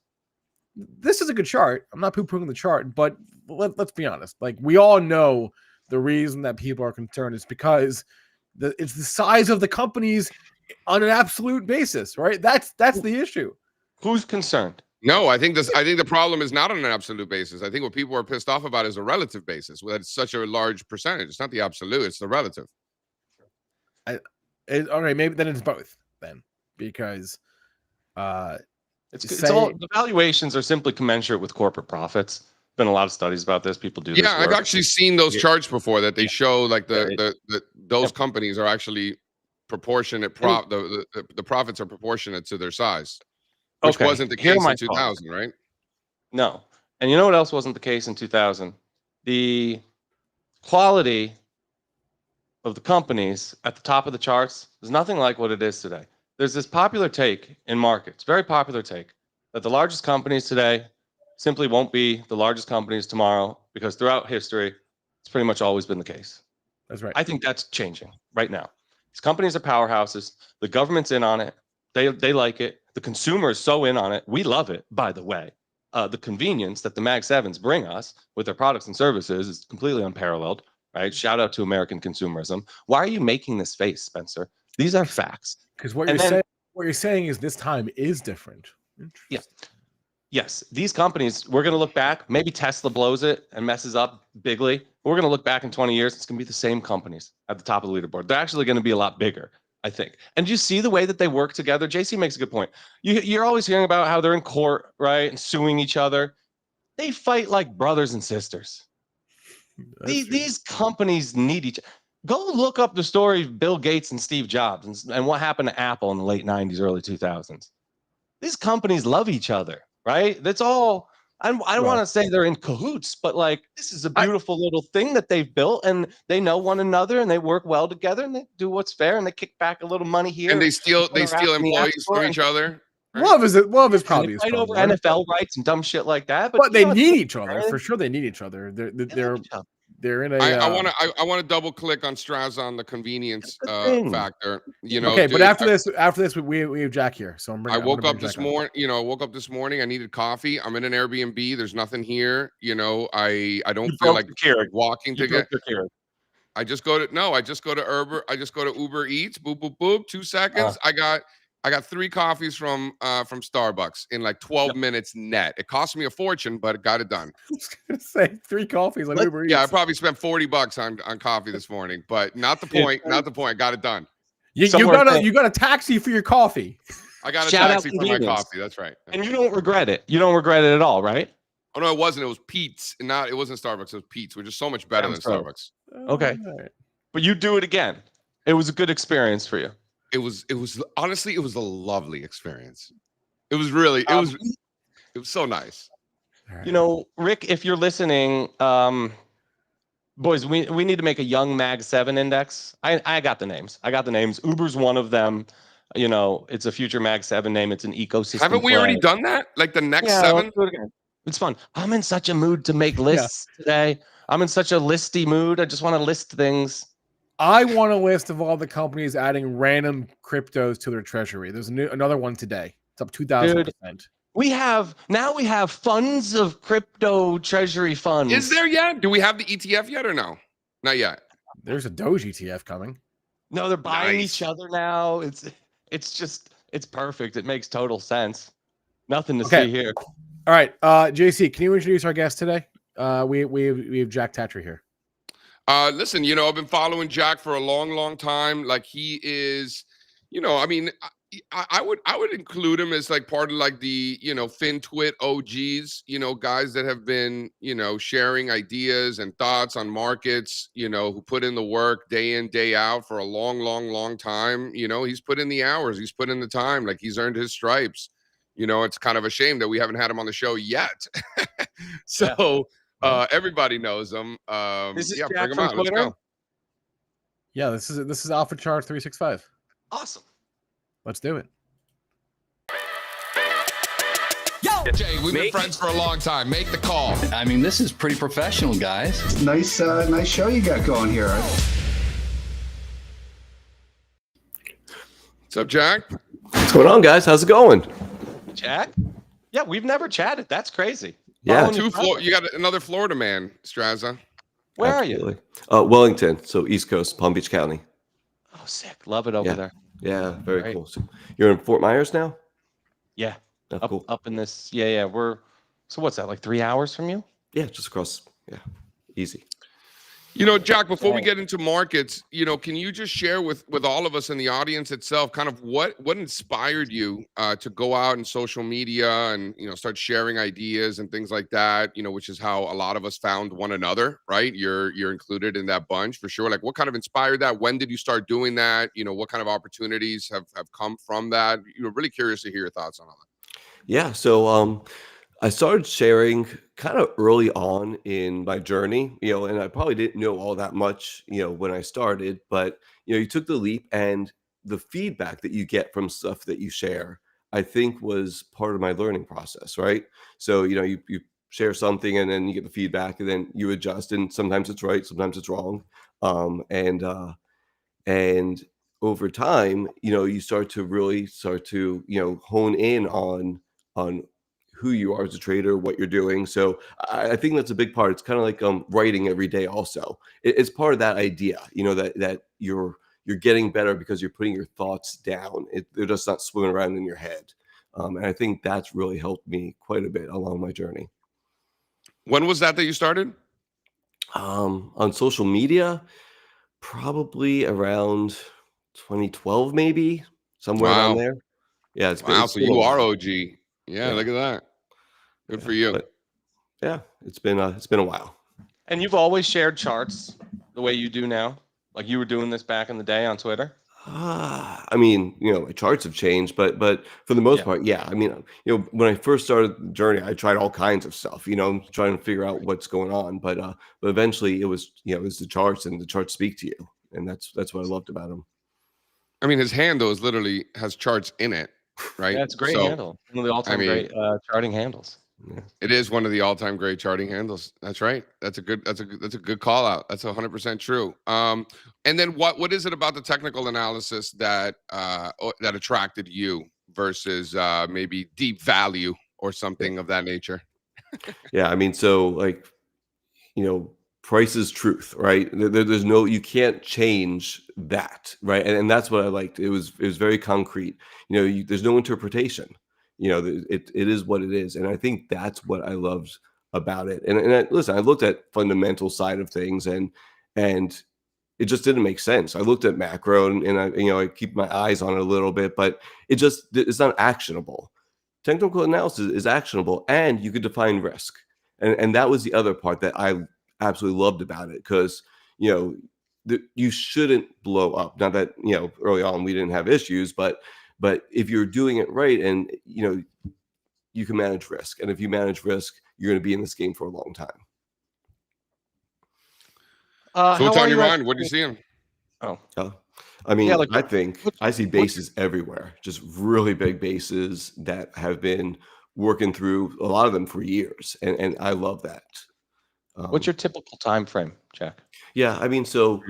This is a good chart. I'm not poo-pooing the chart, but let's be honest. Like, we all know the reason that people are concerned is because it's the size of the companies on an absolute basis, right? That's the issue. Who's concerned? No, I think the problem is not on an absolute basis. I think what people are pissed off about is a relative basis. Well, it's such a large percentage. It's not the absolute; it's the relative. Okay, maybe then it's both. Then because it's all the valuations are simply commensurate with corporate profits. Been a lot of studies about this. People do this. Yeah, I've actually seen those charts before that they show like those companies are actually proportionate. The profits are proportionate to their size, which wasn't the case in 2000, right? No, and you know what else wasn't the case in 2000? The quality of the companies at the top of the charts is nothing like what it is today. There's this popular take in markets, very popular take, that the largest companies today simply won't be the largest companies tomorrow, because throughout history, it's pretty much always been the case. That's right. I think that's changing right now. These companies are powerhouses. The government's in on it. They like it. The consumer is so in on it. We love it, by the way. The convenience that the Mag 7s bring us with their products and services is completely unparalleled, right? Shout out to American consumerism. Why are you making this face, Spencer? These are facts. Because what you're saying is this time is different. Yeah. Yes, these companies, we're going to look back. Maybe Tesla blows it and messes up bigly. We're going to look back in 20 years. It's going to be the same companies at the top of the leaderboard. They're actually going to be a lot bigger, I think. And you see the way that they work together. JC makes a good point. You're always hearing about how they're in court, right, and suing each other. They fight like brothers and sisters. These companies need each other. Go look up the story of Bill Gates and Steve Jobs and what happened to Apple in the late 90s, early 2000s. These companies love each other. Right? That's all. I don't want to say they're in cahoots, but like, this is a beautiful little thing that they've built, and they know one another, and they work well together, and they do what's fair, and they kick back a little money here. And they steal employees from each other. Right? Love is probably fight over NFL rights and dumb shit like that. But they need each other for sure. They need each other. They're in a. I want to double click on Strazza on the convenience factor. You know. Okay, but after this, we have Jack here. So I woke up this morning. You know, woke up this morning. I needed coffee. I'm in an Airbnb. There's nothing here. You know, I don't feel like walking to get. I just go to Uber. I just go to Uber Eats. Boop boop boop. 2 seconds. I got 3 coffees from Starbucks in like 12 minutes net. It cost me a fortune, but it got it done. I was gonna say 3 coffees on Uber Eats. Yeah, I probably spent $40 on coffee this morning, but not the point. Not the point. Got it done. You got a taxi for your coffee. I got a taxi for my coffee. That's right. And you don't regret it. You don't regret it at all, right? Oh no, it wasn't. It was Pete's. It wasn't Starbucks. It was Pete's, which is so much better than Starbucks. Okay. but you do it again. It was a good experience for you. It was honestly, it was a lovely experience. It was really, it was so nice. Right. You know, Rick, if you're listening, boys, we need to make a young Mag 7 index. I got the names. Uber's one of them. You know, it's a future Mag 7 name. It's an ecosystem. Haven't we already done that? Like the next 7? Let's do it again. It's fun. I'm in such a mood to make lists today. I'm in such a listy mood. I just want to list things. I want a list of all the companies adding random cryptos to their treasury. There's another one today. It's up 2,000%. We have funds of crypto treasury funds. Is there yet? Do we have the ETF yet or no? Not yet. There's a Doge ETF coming. No, they're buying each other now. It's perfect. It makes total sense. Nothing to see here. All right, JC, can you introduce our guest today? We have Jack Tatry here. Listen, you know, I've been following Jack for a long time. Like he is, you know, I mean, I would include him as like part of like the, you know, FinTwit OGs, you know, guys that have been, you know, sharing ideas and thoughts on markets, you know, who put in the work day in, day out for a long time. You know, he's put in the hours, he's put in the time, like he's earned his stripes. You know, it's kind of a shame that we haven't had him on the show yet. So everybody knows him. This is Jack bring him out. Let's go. Yeah, this is Alpha Chart 365. Awesome. Let's do it. Yo, Jay, we've been friends for a long time. Make the call. I mean, this is pretty professional, guys. Nice show you got going here. What's up, Jack? What's going on, guys? How's it going? Jack? Yeah, we've never chatted. That's crazy. Yeah. You got another Florida man, Strazza. Where are you? Wellington, so East Coast, Palm Beach County. Oh, sick. Love it over there. Yeah, very cool. So you're in Fort Myers now? Yeah. Oh, cool. Up in this. Yeah. So what's that, like 3 hours from you? Yeah, just across. Yeah, easy. You know, Jack, before we get into markets, you know, can you just share with all of us in the audience itself kind of what inspired you to go out in social media and, you know, start sharing ideas and things like that, you know, which is how a lot of us found one another, right? You're included in that bunch for sure. Like what kind of inspired that? When did you start doing that? You know, what kind of opportunities have come from that? You know, really curious to hear your thoughts on all that. Yeah, so I started sharing kind of early on in my journey, you know, and I probably didn't know all that much, you know, when I started, but, you know, you took the leap and the feedback that you get from stuff that you share, I think was part of my learning process, right? So, you know, you share something and then you get the feedback and then you adjust and sometimes it's right, sometimes it's wrong. And over time, you know, you start to, you know, hone in on who you are as a trader, what you're doing. So I think that's a big part. It's kind of like writing every day also. It's part of that idea, you know, that you're getting better because you're putting your thoughts down. They're just not swimming around in your head. And I think that's really helped me quite a bit along my journey. When was that you started? On social media, probably around 2012, maybe somewhere around there. Yeah. So you are OG. Yeah, look at that. Good for you. But yeah, it's been a while. And you've always shared charts the way you do now? Like you were doing this back in the day on Twitter? I mean, you know, my charts have changed, but for the most part, yeah. I mean, you know, when I first started the journey, I tried all kinds of stuff, you know, trying to figure out what's going on. But eventually it was the charts, and the charts speak to you. And that's what I loved about them. I mean, his handle has charts in it. Right. Yeah, it's a great handle. One of the all-time great charting handles. Yeah. It is one of the all-time great charting handles. That's right. That's a good call out. That's 100% true. And then what is it about the technical analysis that attracted you versus maybe deep value or something of that nature? Yeah, I mean, so like, you know, price is truth, right? There's no, you can't change that, right? And that's what I liked. It was very concrete. You know, there's no interpretation. You know, it is what it is, and I think that's what I loved about it. And listen, I looked at fundamental side of things, and it just didn't make sense. I looked at macro, and I keep my eyes on it a little bit, but it's not actionable. Technical analysis is actionable, and you could define risk, and that was the other part that I absolutely loved about it, because, you know, you shouldn't blow up. Not that, early on we didn't have issues, but if you're doing it right, and you can manage risk, and if you manage risk, you're going to be in this game for a long time. So what's on your mind? What are you seeing? I mean, I think I see bases everywhere, just really big bases that have been working through, a lot of them for years, and I love that. What's your typical time frame, Jack? Yeah, I mean, so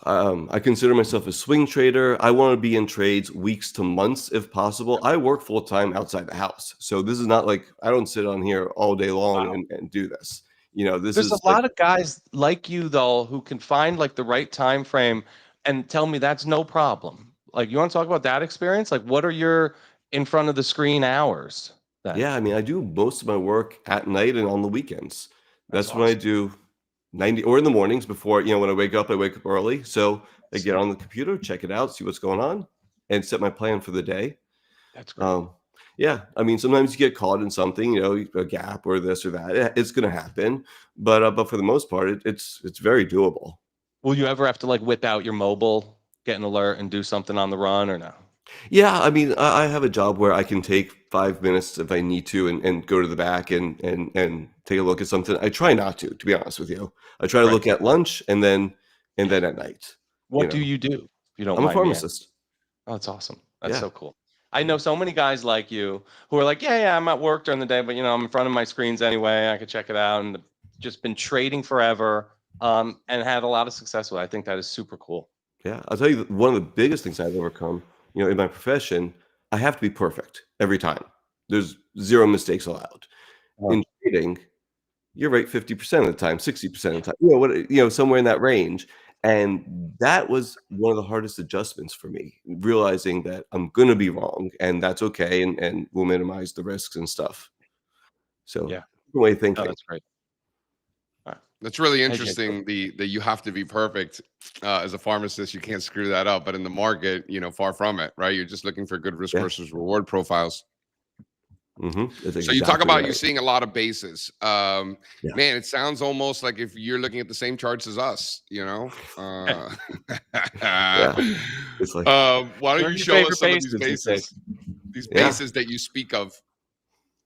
I consider myself a swing trader. I want to be in trades weeks to months if possible. I work full time outside the house, so this is not like I don't sit on here all day long and do this. There's a lot of guys like you though who can find like the right time frame and tell me that's no problem. Like, you want to talk about that experience? Like, what are your in front of the screen hours then? Yeah, I mean, I do most of my work at night and on the weekends. That's awesome. when I do 90, or in the mornings before, when I wake up early. So I get on the computer, check it out, see what's going on, and set my plan for the day. That's great. Yeah, I mean, sometimes you get caught in something, a gap or this or that. It's going to happen, but for the most part, it's very doable. Will you ever have to like whip out your mobile, get an alert, and do something on the run, or no? Yeah, I mean, I have a job where I can take 5 minutes if I need to, and go to the back and take a look at something. I try not to be honest with you. I try to look at lunch and then at night. What do you do? You don't. I'm mind a pharmacist. Oh, that's awesome. That's so cool. I know so many guys like you who are like, yeah, I'm at work during the day, but I'm in front of my screens anyway. I could check it out, and just been trading forever, and had a lot of success with it. I think that is super cool. Yeah, I'll tell you, one of the biggest things I've overcome, in my profession, I have to be perfect every time. There's 0 mistakes allowed. In trading, you're right 50% of the time, 60% of the time, somewhere in that range. And that was one of the hardest adjustments for me, realizing that I'm going to be wrong, and that's okay, and we'll minimize the risks and stuff. So, different way of thinking. Oh, that's great. That's really interesting. That you have to be perfect as a pharmacist. You can't screw that up. But in the market, far from it, right? You're just looking for good risk versus reward profiles. So you talk about you seeing a lot of bases. Man, it sounds almost like if you're looking at the same charts as us, It's like, why don't you show us some of these bases? These bases that you speak of.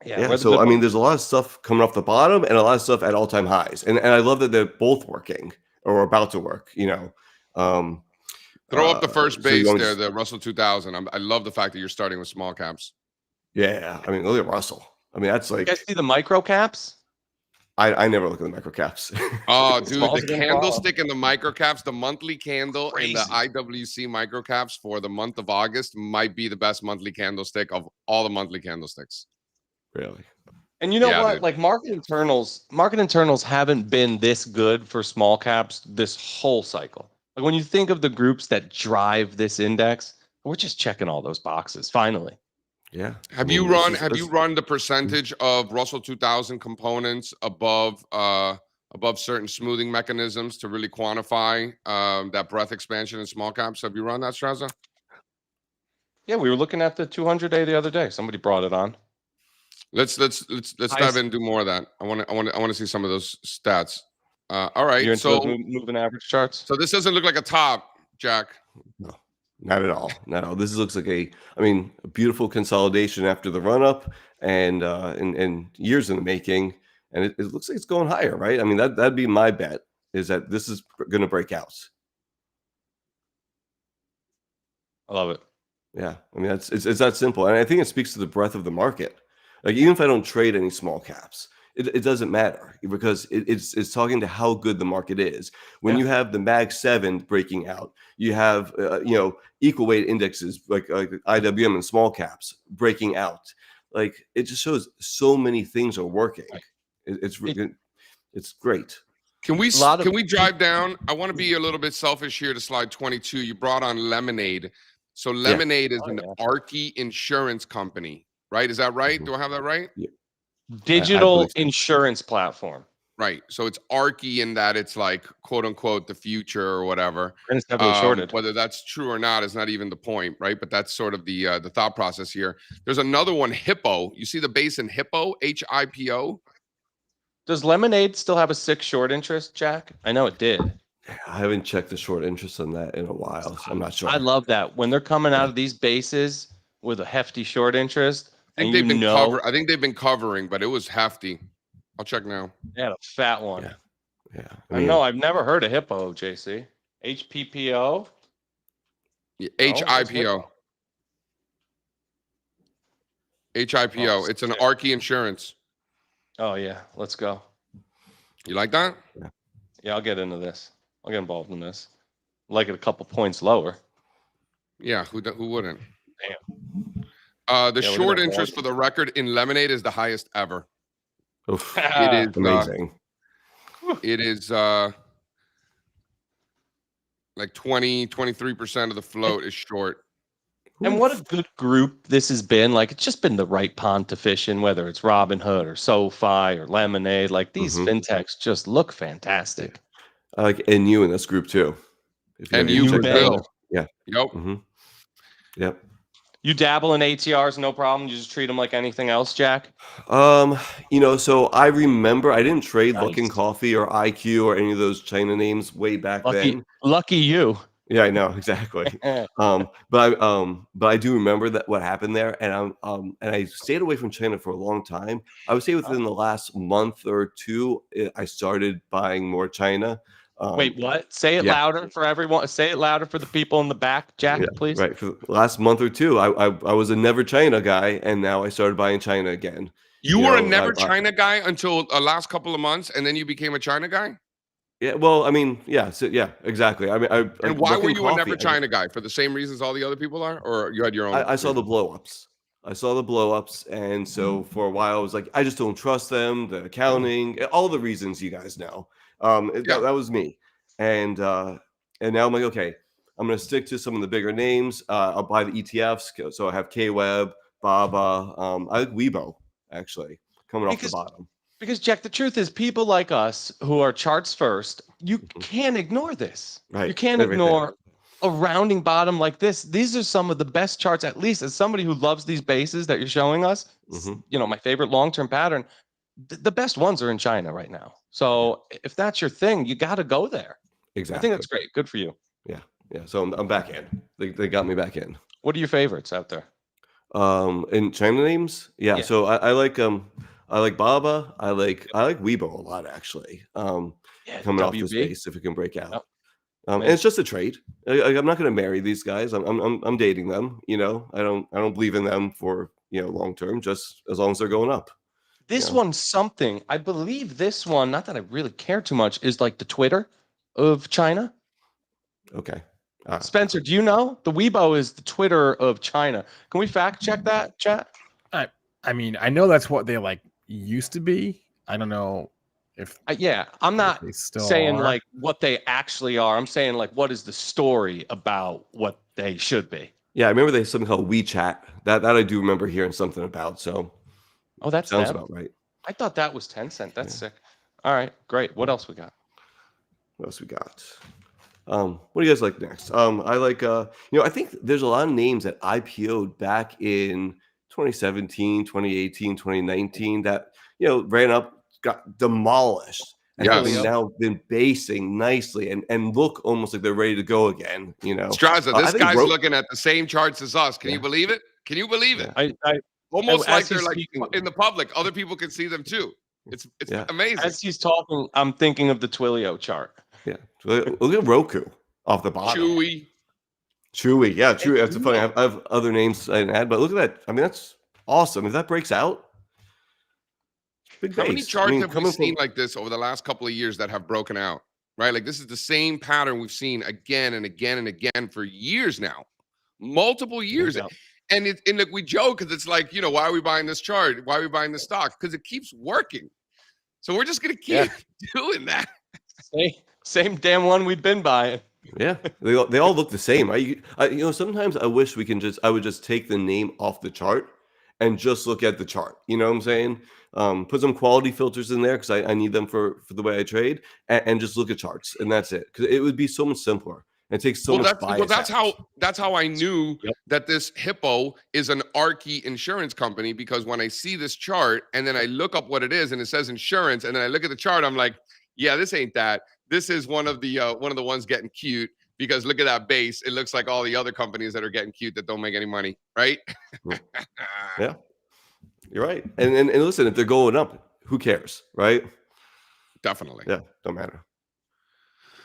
Yeah, so I mean, there's a lot of stuff coming off the bottom and a lot of stuff at all-time highs, and I love that they're both working or about to work. Throw up the first base there, the Russell 2000. I love the fact that you're starting with small caps. Yeah, I mean, look at Russell. I mean, that's like, you guys see the micro caps? I never look at the micro caps. Oh, dude, the candlestick in the micro caps, the monthly candle in the IWC micro caps for the month of August might be the best monthly candlestick of all the monthly candlesticks. Really? And you know what? Dude. Like market internals haven't been this good for small caps this whole cycle. Like, when you think of the groups that drive this index, we're just checking all those boxes finally. Yeah. Have you run the percentage of Russell 2000 components above certain smoothing mechanisms to really quantify that breadth expansion in small caps? Have you run that, Strazza? Yeah, we were looking at the 200-day the other day. Somebody brought it on. Let's dive in and do more of that. I want to see some of those stats. All right. You're into moving average charts. So this doesn't look like a top, Jack. No, not at all. No, this looks like a beautiful consolidation after the run up and years in the making, and it looks like it's going higher, right? I mean, that'd be my bet, is that this is going to break out. I love it. Yeah, I mean, it's that simple, and I think it speaks to the breadth of the market. Like, even if I don't trade any small caps, it doesn't matter, because it's talking to how good the market is. When you have the Mag 7 breaking out, you have equal weight indexes like IWM and small caps breaking out. Like, it just shows so many things are working. It's great. Can we drive down? I want to be a little bit selfish here to slide 22. You brought on Lemonade. So Lemonade is an Archie insurance company, right? Is that right? Do I have that right? Yeah. Digital insurance platform. Right. So it's Archie in that it's like, quote unquote, the future or whatever. And it's heavily shorted. Whether that's true or not is not even the point, right? But that's sort of the thought process here. There's another one, Hippo. You see the base in Hippo, HIPO? Does Lemonade still have a 6 short interest, Jack? I know it did. I haven't checked the short interest on that in a while, so I'm not sure. I love that when they're coming out of these bases with a hefty short interest, I think and they've been cover. I think they've been covering, but it was hefty. I'll check now. they had a fat one. Yeah. Yeah, I know. I've never heard of Hippo, JC. HPPO. Yeah, HIPO. HIPO. It's an Archie Insurance. Oh yeah, let's go. You like that? Yeah, I'll get into this. I'll get involved in this. Like it a couple points lower. Yeah, who wouldn't? Damn. The Yeah, short interest for the record in Lemonade is the highest ever. Oof. It is amazing. It is like 23% of the float is short. And what a good group this has been. Like, it's just been the right pond to fish in, whether it's Robinhood or SoFi or Lemonade. Like, these fintechs just look fantastic. I like NU in this group too. And you Brazil. Yeah. Yep. Yep. You dabble in ATRs, no problem. You just treat them like anything else, Jack? So I remember I didn't trade Luckin Coffee or IQ or any of those China names way back then. Lucky you. Yeah, I know exactly. But I do remember that what happened there, and I stayed away from China for a long time. I would say within the last month or two, I started buying more China. Wait, what? Say it louder for everyone. Say it louder for the people in the back, Jack, please. Right. For the last month or two, I was a never China guy, and now I started buying China again. You were a never China guy until the last couple of months, and then you became a China guy? Yeah, well, I mean, exactly. I mean, and why were you a never China guy? For the same reasons all the other people are, or you had your own? I saw the blowups. And so for a while, I was like, I just don't trust them. The accounting, all the reasons you guys know. That was me, and now I'm like, okay, I'm gonna stick to some of the bigger names. I'll buy the ETFs. So I have KWeb, Baba. I like Weibo actually coming off the bottom. Because, Jack, the truth is people like us who are charts first, you can't ignore this. Right. You can't ignore a rounding bottom like this. These are some of the best charts, at least as somebody who loves these bases that you're showing us. My favorite long-term pattern, the best ones are in China right now. So if that's your thing, you got to go there. Exactly. I think that's great. Good for you. Yeah. So I'm back in. They got me back in. What are your favorites out there? In China names? Yeah. So I like Baba. I like Weibo a lot actually. Coming off this base, if it can break out. And it's just a trade. I'm not going to marry these guys. I'm dating them. I don't believe in them for long term. Just as long as they're going up. This one's something. I believe this one. Not that I really care too much. Is like the Twitter of China. Okay. Spencer, do you know the Weibo is the Twitter of China? Can we fact check that, chat? I mean, I know that's what they like used to be. I don't know if I'm not saying like what they actually are. I'm saying like what is the story about what they should be. Yeah, I remember they have something called WeChat. That I do remember hearing something about. So that sounds about right. I thought that was Tencent. That's sick. All right, great. What else we got? What do you guys like next? I like I think there's a lot of names that IPO'd back in 2017, 2018, 2019 that ran up, got demolished, and have now been basing nicely and look almost like they're ready to go again. Strazza, this guy's looking at the same charts as us. Can you believe it? Can you believe it? I almost like they're like in the public. Other people can see them too. It's amazing. As he's talking, I'm thinking of the Twilio chart. Yeah, look at Roku off the bottom. Chewy. Yeah, Chewy. That's funny. I have other names I didn't add, but look at that. I mean, that's awesome. If that breaks out, big base. How many charts have we seen like this over the last couple of years that have broken out? Right, like this is the same pattern we've seen again and again and again for years now, multiple years. And look, we joke because it's like, why are we buying this chart? Why are we buying this stock? Because it keeps working. So we're just gonna keep doing that. Same damn one we've been buying. Yeah, they all look the same. Sometimes I wish I would just take the name off the chart and just look at the chart. You know what I'm saying? Put some quality filters in there because I need them for the way I trade, and just look at charts, and that's it. Because it would be so much simpler. It takes so much bias. Well, that's how I knew that this Hippo is an Archie insurance company, because when I see this chart and then I look up what it is and it says insurance and then I look at the chart, I'm like, yeah, this ain't that. This is one of the ones getting cute because look at that base. It looks like all the other companies that are getting cute that don't make any money, right? Yeah, you're right. And listen, if they're going up, who cares, right? Definitely. Yeah, don't matter.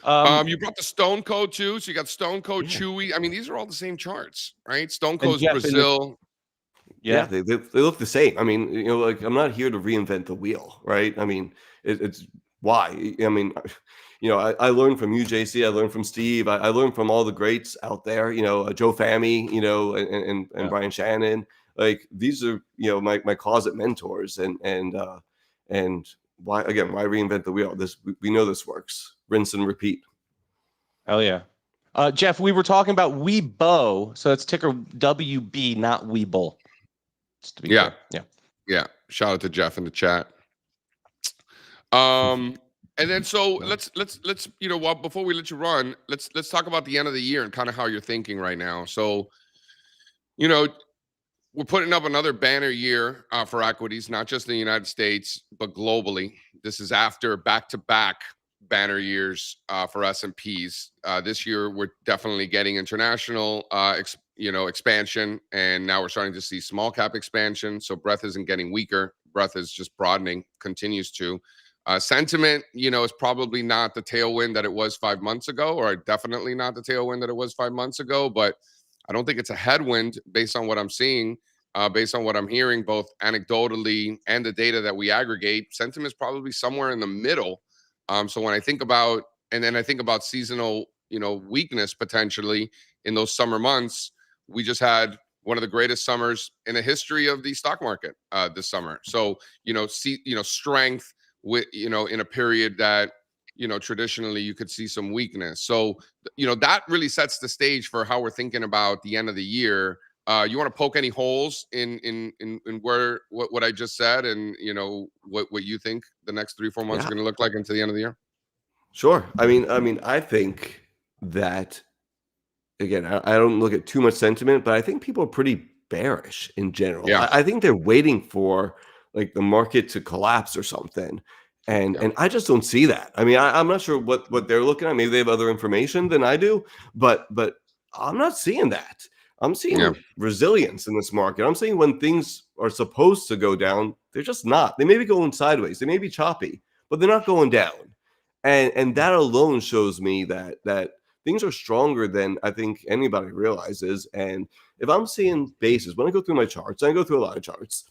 You brought the Stone Cold too, so you got Stone Cold, Chewy. I mean, these are all the same charts, right? Stone Cold's Brazil. Yeah, they look the same. I mean, like I'm not here to reinvent the wheel, right? I mean, it's why. I mean, I learned from you, JC. I learned from Steve. I learned from all the greats out there. Joe Fahmy, and Brian Shannon. Like these are my closet mentors, and why reinvent the wheel? We know this works. Rinse and repeat. Hell yeah. Jeff, we were talking about Weebo, so it's ticker WB, not Weeble. Just to be clear. Yeah. Shout out to Jeff in the chat. And then so let's before we let you run, let's talk about the end of the year and kind of how you're thinking right now. So, we're putting up another banner year for equities, not just in the United States, but globally. This is after back-to-back banner years for S&Ps. This year, we're definitely getting international, expansion, and now we're starting to see small cap expansion. So breadth isn't getting weaker. Breadth is just broadening, continues to. Sentiment, is probably not the tailwind that it was 5 months ago, or definitely not the tailwind that it was 5 months ago, but I don't think it's a headwind based on what I'm seeing, based on what I'm hearing, both anecdotally and the data that we aggregate. Sentiment is probably somewhere in the middle. So when I think about, and then I think about seasonal, weakness potentially in those summer months, we just had one of the greatest summers in the history of the stock market this summer. So, strength with, in a period that, traditionally you could see some weakness. So, that really sets the stage for how we're thinking about the end of the year. You want to poke any holes in what I just said, and what you think the next 3-4 months are going to look like into the end of the year? Sure. I mean, I think that again, I don't look at too much sentiment, but I think people are pretty bearish in general. Yeah. I think they're waiting for like the market to collapse or something. And I just don't see that. I mean, I'm not sure what they're looking at. Maybe they have other information than I do, but I'm not seeing that. I'm seeing resilience in this market. I'm seeing when things are supposed to go down, they're just not. They may be going sideways. They may be choppy, but they're not going down. And that alone shows me that things are stronger than I think anybody realizes. And if I'm seeing bases, when I go through my charts, I go through a lot of charts,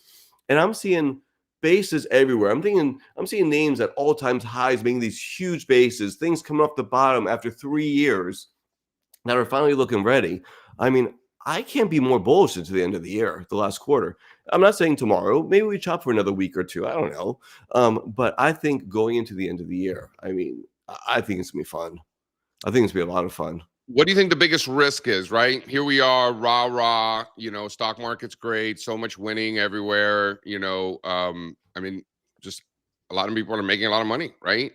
and I'm seeing bases everywhere. I'm seeing names at all times highs, making these huge bases, things coming off the bottom after 3 years that are finally looking ready. I mean, I can't be more bullish into the end of the year, the last quarter. I'm not saying tomorrow. Maybe we chop for another week or two. I don't know. But I think going into the end of the year, I mean, I think it's going to be fun. I think it's going to be a lot of fun. What do you think the biggest risk is, right? Here we are, rah, stock market's great, so much winning everywhere, I mean, just a lot of people are making a lot of money, right?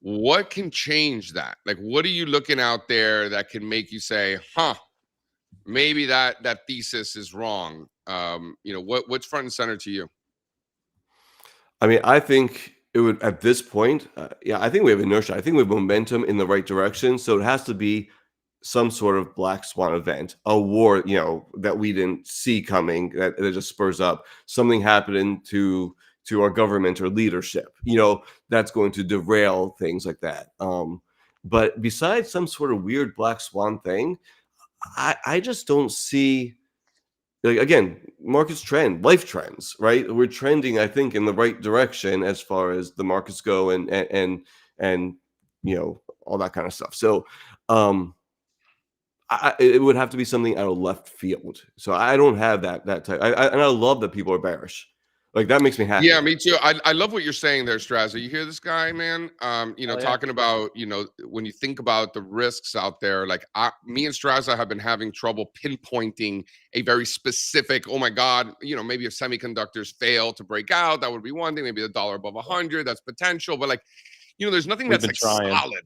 What can change that? Like, what are you looking out there that can make you say, maybe that thesis is wrong? What's front and center to you? I mean, I think it would at this point. I think we have inertia. I think we have momentum in the right direction. So it has to be some sort of black swan event, a war, that we didn't see coming, that just spurs up something happening to our government or leadership, that's going to derail things like that. But besides some sort of weird black swan thing, I just don't see, like, again, markets trend, life trends, right? We're trending, I think, in the right direction as far as the markets go and all that kind of stuff. So it would have to be something out of left field. So I don't have that type. And I love that people are bearish. Like, that makes me happy. Yeah, me too. I love what you're saying there, Strazza. You hear this guy, man? Talking about, when you think about the risks out there, like me and Strazza have been having trouble pinpointing a very specific, oh my God, maybe if semiconductors fail to break out, that would be one thing. Maybe the dollar above 100, that's potential. But there's nothing that's like solid.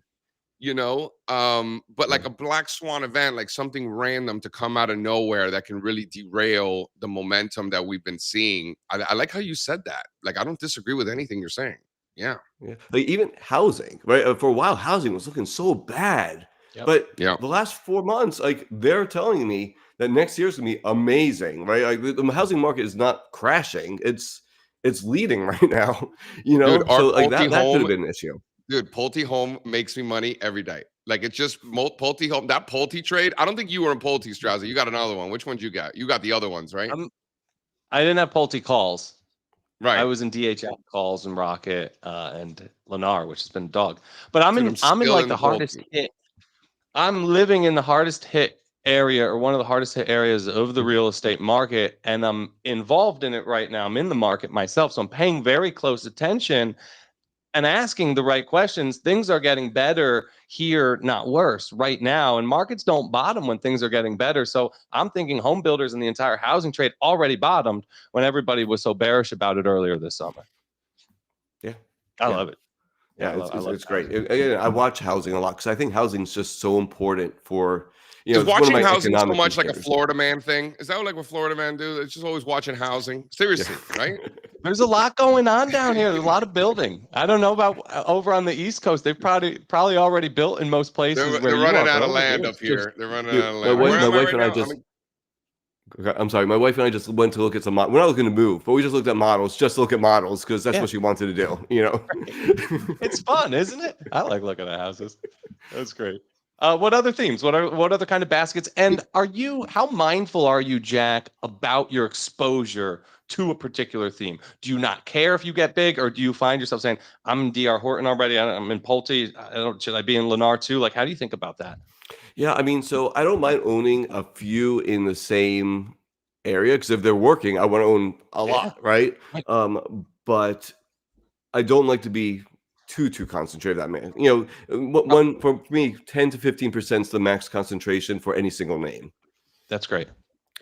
But like a black swan event, like something random to come out of nowhere that can really derail the momentum that we've been seeing. I like how you said that. Like, I don't disagree with anything you're saying. Yeah. Yeah. Like even housing, right? For a while, housing was looking so bad. Yep. But Yeah. the last 4 months, like they're telling me that next year's gonna be amazing, right? Like the housing market is not crashing; it's leading right now. You know, Dude, our so like Pulte that could home, have been an issue. dude, Pulte home makes me money every day. Like it's just Pulte home. That Pulte trade. I don't think you were in Pulte, Strazza. You got another one. Which ones you got? You got the other ones, right? I didn't have Pulte calls. I Right. was in DHL calls and Rocket and Lennar, which has been dog. But Dude, I'm in still like in the hardest Pulte. hit. I'm living in the hardest hit area or one of the hardest hit areas of the real estate market, and I'm involved in it right now. I'm in the market myself, so I'm paying very close attention and asking the right questions. Things are getting better here, not worse right now. And markets don't bottom when things are getting better. So I'm thinking home builders and the entire housing trade already bottomed when everybody was so bearish about it earlier this summer. Yeah. I love it. Yeah, I love it's great. housing. Again, I watch housing a lot because I think housing is just so important for Is it's one of watching my housing so economic much like a concerns. Florida man thing? Is that like what Florida man do? It's just always watching housing. Seriously, right? There's a lot going on down here. There's a lot of building. I don't know about over on the East Coast. They've probably already built in most places where They're you running are. out But of over land here, up it's just here. They're running Dude, out of my land. wife, Where my am I wife right and I now? just I'm sorry, my wife and I just went to look at some we're not looking to move, but we just looked at models, just to look at models because that's Yeah. what she wanted to do, you know. It's fun, isn't it? I like looking at houses. That's great. What other themes? What other kind of baskets? And how mindful are you, Jack, about your exposure to a particular theme? Do you not care if you get big, or do you find yourself saying, "I'm in DR Horton already. I'm in Pulte. Should I be in Lennar too?" Like, how do you think about that? Yeah, I mean, so I don't mind owning a few in the same area because if they're working, I want to own a Yeah. lot, right? Right. But I don't like to be too concentrated. That man, you know, one for me, 10 to 15% is the max concentration for any single name. That's great.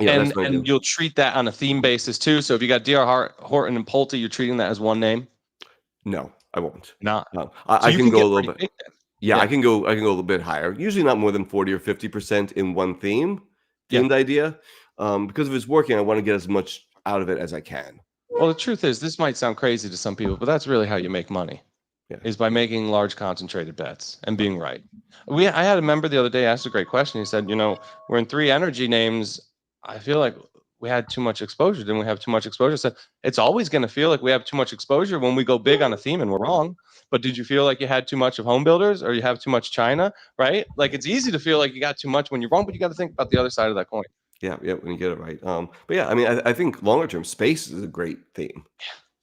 Yeah, that's And my deal. you'll treat that on a theme basis too. So if you got DR Horton and Pulte, you're treating that as one name. No, I won't. Not. So I you can can go a get little pretty bit. big then. Yeah, Yeah. I can go. I can go a little bit higher. Usually not more than 40 or 50% in one Yeah. themed idea. Because if it's working, I want to get as much out of it as I can. Well, the truth is, this might sound crazy to some people, but that's really how you make money. Yeah. Is by making large concentrated bets and being right. I had a member the other day asked a great question. He said, we're in 3 energy names. I feel like we had too much exposure. Didn't we have too much exposure? So it's always going to feel like we have too much exposure when we go big on a theme and we're wrong. But did you feel like you had too much of home builders or you have too much China, right? Like it's easy to feel like you got too much when you're wrong, but you got to think about the other side of that coin. Yeah, when you get it right. But yeah, I mean, I think longer term space is a great theme.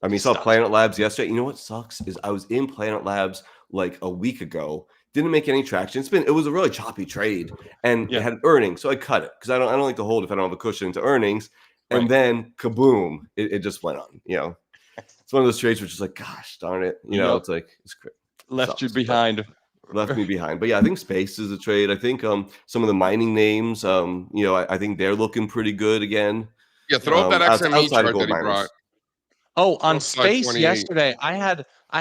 I mean, you saw Stuff. Planet Labs yesterday. You know what sucks is I was in Planet Labs like a week ago. Didn't make any traction. It was a really choppy trade, and it had earnings, so I cut it because I don't like to hold if I don't have a cushion into earnings. And Right. then kaboom, it just went on. You know, it's one of those trades which is like, gosh darn it. You know, Yep. it's like it's crazy. Left you Sucks, but behind. left me behind. But yeah, I think space is a trade. I think some of the mining names, I think they're looking pretty good again. Yeah, throw up that XME outside of chart gold that he miners. brought. Oh, on Slide space 28. yesterday, I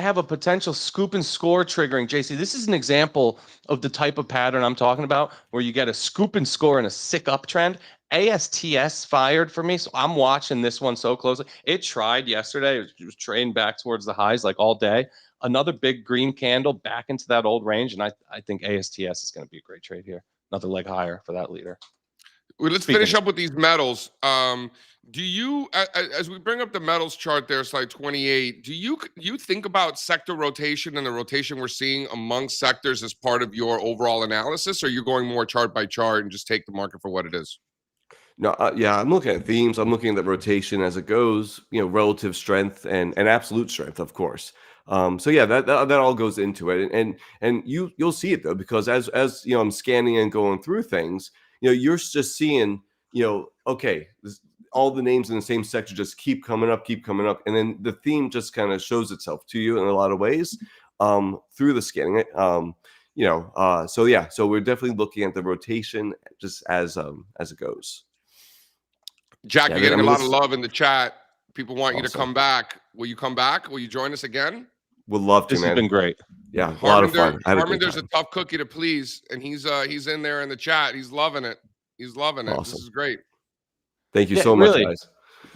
have a potential scoop and score triggering. JC, this is an example of the type of pattern I'm talking about, where you get a scoop and score and a sick uptrend. ASTS fired for me, so I'm watching this one so closely. It tried yesterday. It was trading back towards the highs like all day. Another big green candle back into that old range, and I think ASTS is going to be a great trade here. Another leg higher for that leader. Well, let's finish up with these metals. Do you, as we bring up the metals chart there, slide 28, do you think about sector rotation and the rotation we're seeing among sectors as part of your overall analysis, or you're going more chart by chart and just take the market for what it is? No, yeah, I'm looking at themes. I'm looking at the rotation as it goes. Relative strength and absolute strength, of course. So yeah, that all goes into it, and you'll see it though, because as I'm scanning and going through things, you're just seeing, okay, all the names in the same sector just keep coming up, and then the theme just kind of shows itself to you in a lot of ways through the scanning. So yeah, so we're definitely looking at the rotation just as it goes. Jack, Yeah, you're getting I mean, a lot of love in the chat. People want you to Awesome. come back. Will you come back? Will you join us again? Would love to, This man. has been great. Yeah, a lot of fun. Harmander's a tough cookie to please, and he's in there in the chat. He's loving it. He's loving it. Awesome. This is great. Thank you Yeah, so much, really. guys.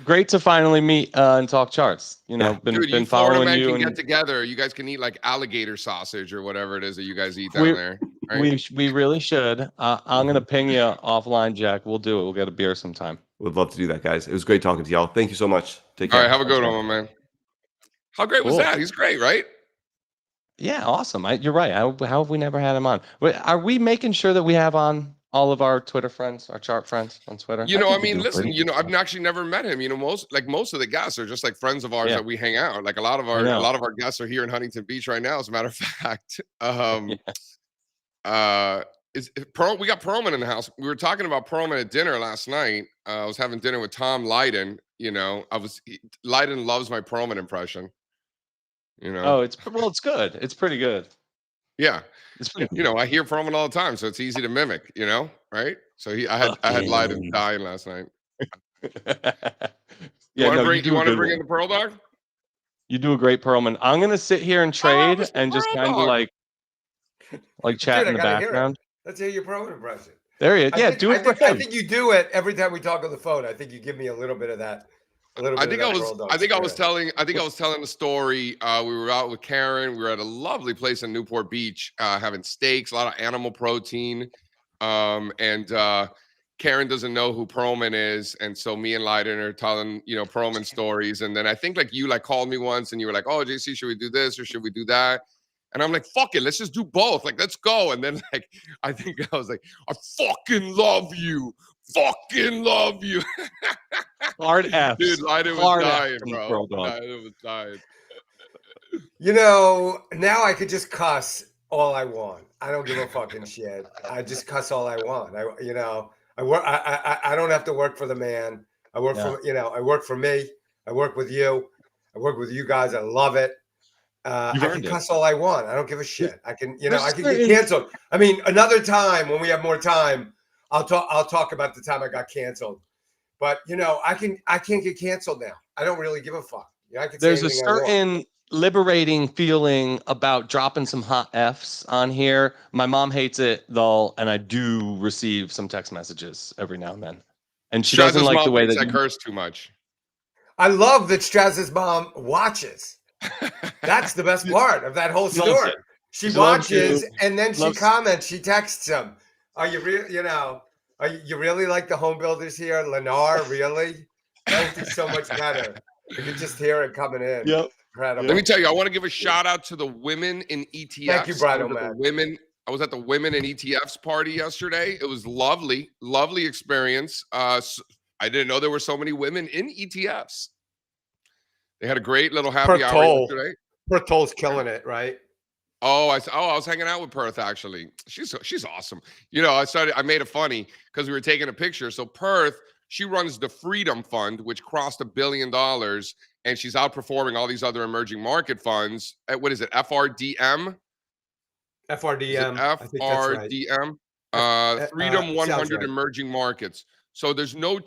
great to finally meet and talk charts. You know, Yeah. Dude, been you Florida following men you, can get and together. You guys can eat like alligator sausage or whatever it is that you guys eat down there. Right? we really should. I'm gonna ping you offline, Jack. We'll do it. We'll get a beer sometime. Would love to do that, guys. It was great talking to y'all. Thank you so much. Take All care. right, have a good one, man. How great was Cool. that? He's great, right? Yeah, awesome. You're right. How have we never had him on? Wait, are we making sure that we have on all of our Twitter friends, our chart friends on Twitter? You know, I think we mean, do a listen, pretty you know, good I've job. actually never met him. You know, most of the guests are just like friends of ours Yeah. that we hang out. Like a lot of I know. our guests are here in Huntington Beach right now, as a matter of fact. Yeah. We got Perlman in the house. We were talking about Perlman at dinner last night. I was having dinner with Tom Lydon. You know, Lydon loves my Perlman impression. You know, Oh, it's good. It's pretty good. yeah. It's pretty You know, I hear Perlman all the time, so it's easy to mimic. You know, right? So I had Lydon dying last night. good. You Yeah, want no, to bring you do a good bring in one. the Pearl Dog? You do a great Perlman. I'm gonna sit here and trade Mr. and just Pearl kind of Dog. chat Dude, in I the gotta hear it. background. Let's hear your Perlman impression. There he is. Yeah, do it for I him. think you do it every time we talk on the phone. I think you give me a little bit of that. I think I was telling the story. We were out with Karen. We were at a lovely place in Newport Beach, having steaks, a lot of animal protein. And Karen doesn't know who Perlman is, and so me and Lydon are telling Perlman stories. And then I think like you called me once, and you were like, "Oh, JC, should we do this or should we do that?" And I'm like, "Fuck it, let's just do both. Like, let's go." And then like I think I was like, "I fucking love you, fucking love you." Hard F's. Dude, Lydon was Hard dying, F's from bro. Pearl Dog. Lydon was dying. You know, now I could just cuss all I want. I don't give a fucking shit. I just cuss all I want. I work. I don't have to work for the man. I work for I work for me. I work with you. I work with you guys. I love it. I can cuss all I want. I don't give a shit. I can I can get canceled. I mean, another time when we have more time, I'll talk about the time I got canceled. But I can't get canceled now. I don't really give a fuck. I can There's say a anything I want. certain liberating feeling about dropping some hot F's on here. My mom hates it though, and I do receive some text messages every now and then. And she doesn't like the way that I curse too much. I love that Strazza's mom watches. That's the best part of that whole story. She watches and then she comments. She texts him. Are you real? Are you really like the home builders here, Lennar? Really? That would be so much better. You could just hear it coming in. Yep. Incredible. Let me tell you, I want to give a shout out to the women in ETFs. Thank you, Brian O'Man. I was at the women in ETFs party yesterday. It was lovely experience. I didn't know there were so many women in ETFs. They had a great little happy hour yesterday. Perth Toll's killing it, right? I was hanging out with Perth actually. She's awesome. I made it funny because we were taking a picture. So Perth, she runs the Freedom Fund, which crossed $1 billion, and she's outperforming all these other emerging market funds. What is it? FRDM? FRDM. I think that's right. Freedom 100 right. emerging markets. So there's no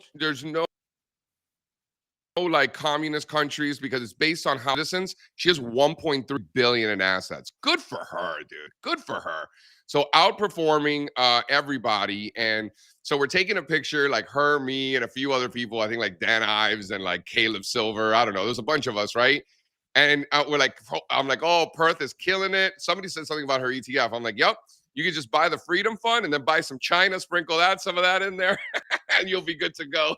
like communist countries because it's based on how citizens. She has 1.3 billion in assets. Good for her, dude. Good for her. So outperforming everybody. And so we're taking a picture, like her, me, and a few other people. I think like Dan Ives and like Caleb Silver. I don't know. There's a bunch of us, right? And I'm like, oh, Perth is killing it. Somebody said something about her ETF. I'm like, yep. You can just buy the Freedom Fund and then buy some China, sprinkle some of that in there, and you'll be good to go.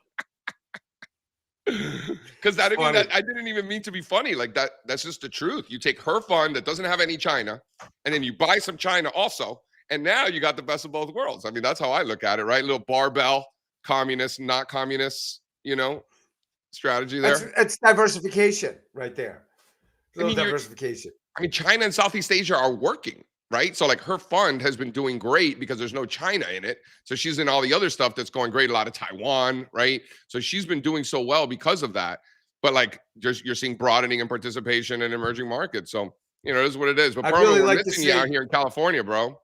Because I didn't even mean to be funny. Like that's just the truth. You take her fund that doesn't have any China, and then you buy some China also, and now you got the best of both worlds. I mean, that's how I look at it, right? Little barbell, communist, not communist, strategy there. It's diversification right there. Diversification. I mean, China and Southeast Asia are working, right? So like her fund has been doing great because there's no China in it. So she's in all the other stuff that's going great. A lot of Taiwan, right? So she's been doing so well because of that. But like you're seeing broadening and participation in emerging markets. So, it is what it is. But we're missing you out here in California, bro.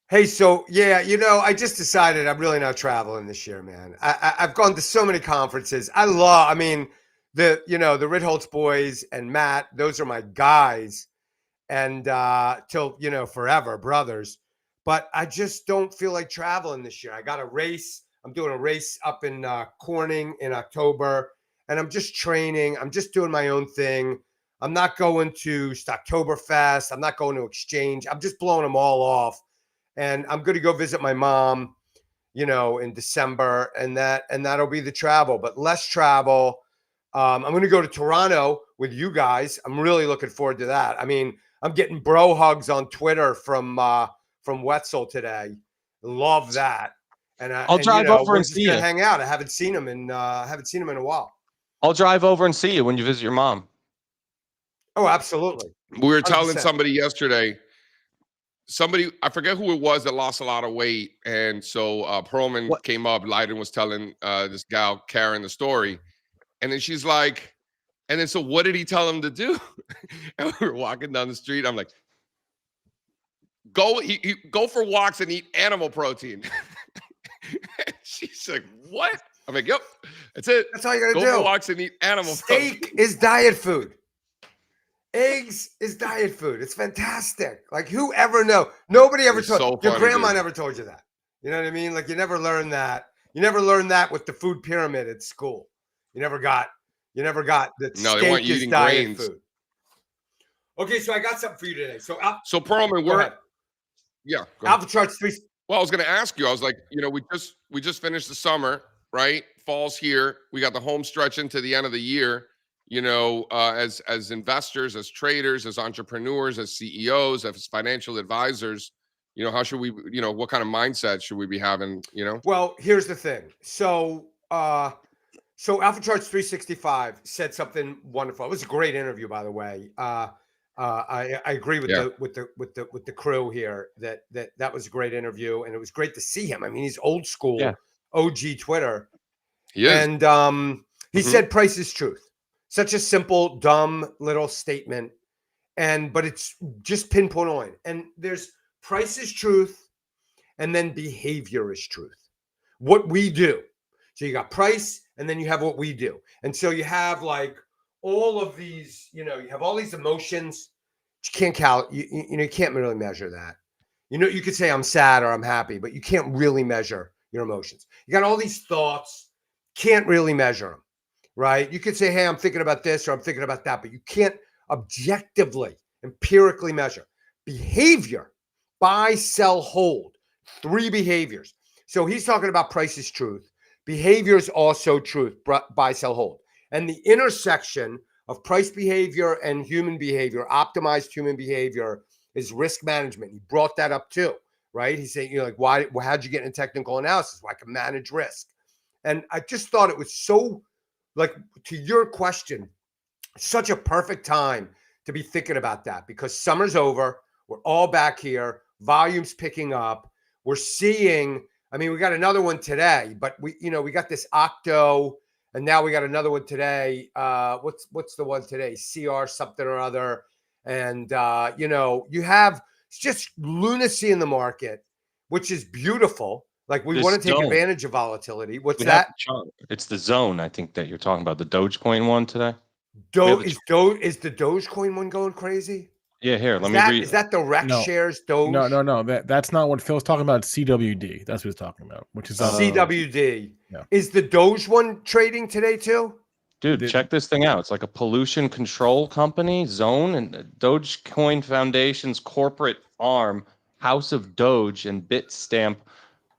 Hey, so yeah, I just decided I'm really not traveling this year, man. I've gone to so many conferences. The Ritholtz boys and Matt, those are my guys. And till forever, brothers. But I just don't feel like traveling this year. I got a race. I'm doing a race up in Corning in October, and I'm just training. I'm just doing my own thing. I'm not going to Stocktoberfest. I'm not going to Exchange. I'm just blowing them all off. And I'm going to go visit my mom, in December, and that'll be the travel, but less travel. I'm going to go to Toronto with you guys. I'm really looking forward to that. I mean, I'm getting bro hugs on Twitter from Wetzel today. Love that. And I'll drive over and see you. Hang out. I haven't seen him in a while. I'll drive over and see you when you visit your mom. Oh, absolutely. We were 100%. telling somebody yesterday. I forget who it was that lost a lot of weight, and so Perlman came up. Leiden was telling this gal Karen the story, and then she's like, "And then so what did he tell him to do?" And we were walking down the street. I'm like, "Go for walks and eat animal protein." She's like, "What?" I'm like, "Yep, that's it. That's all you gotta do. Go for walks and eat animal Steak protein." is diet food. Eggs is diet food. It's fantastic. Like, who ever know? Nobody ever told your grandma never told you that. You know what I mean? Like, you never learned that. You never learned that with the food pyramid at school. You never got that. No, steak they want you is eating diet grains. food. Okay, so I got something for you today. So Perlman, go ahead. Yeah. Alpha Charts 3. Well, I was going to ask you. I was like, we just finished the summer, right? Fall's here. We got the home stretch into the end of the year. As investors, as traders, as entrepreneurs, as CEOs, as financial advisors, how should we, what kind of mindset should we be having? Well, here's the thing. So Alpha Charts 365 said something wonderful. It was a great interview, by the way. I agree with the crew here that was a great interview, and it was great to see him. I mean, he's old school, OG Twitter. He is. And he said price is truth. Such a simple, dumb little statement. But it's just pinpoint on. And there's price is truth, and then behavior is truth. What we do. So you got price, and then you have what we do. And so you have like all of these, you have all these emotions. You can't you can't really measure that. You could say I'm sad or I'm happy, but you can't really measure your emotions. You got all these thoughts, can't really measure them, right? You could say, hey, I'm thinking about this or I'm thinking about that, but you can't objectively, empirically measure. Behavior, buy, sell, hold, 3 behaviors. So he's talking about price is truth. Behavior is also truth, buy, sell, hold. And the intersection of price behavior and human behavior, optimized human behavior, is risk management. He brought that up too, right? He's saying, how'd you get into technical analysis? Well, I can manage risk. And I just thought it was so, like, to your question, such a perfect time to be thinking about that, because summer's over. We're all back here. Volume's picking up. We're seeing, we got another one today, but we got this Octo, and now we got another one today. What's the one today? CR something or other. And, you have just lunacy in the market, which is beautiful. Like, we want to take advantage of volatility. What's that? It's the zone, I think, that you're talking about. The Dogecoin one today. Is the Dogecoin one going crazy? Yeah, here, let me read. Is that the Rex shares Doge? No. That's not what Phil's talking about. CWD. That's what he's talking about, which is CWD. Yeah. Is the Doge one trading today too? Dude, check this thing out. It's like a pollution control company, Zone, and Dogecoin Foundation's corporate arm, House of Doge, and Bitstamp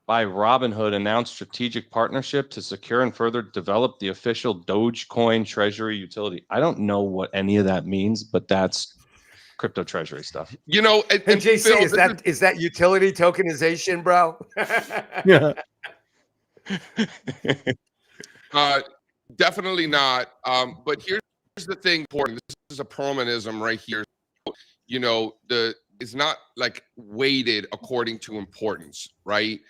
by Robinhood announced strategic partnership to secure and further develop the official Dogecoin treasury utility. I don't know what any of that means, but that's crypto treasury stuff. And JC, Phil, is that utility tokenization, bro? Yeah. Definitely not. But here's the thing important. This is a Perlmanism right here. It's not like weighted according to importance, right?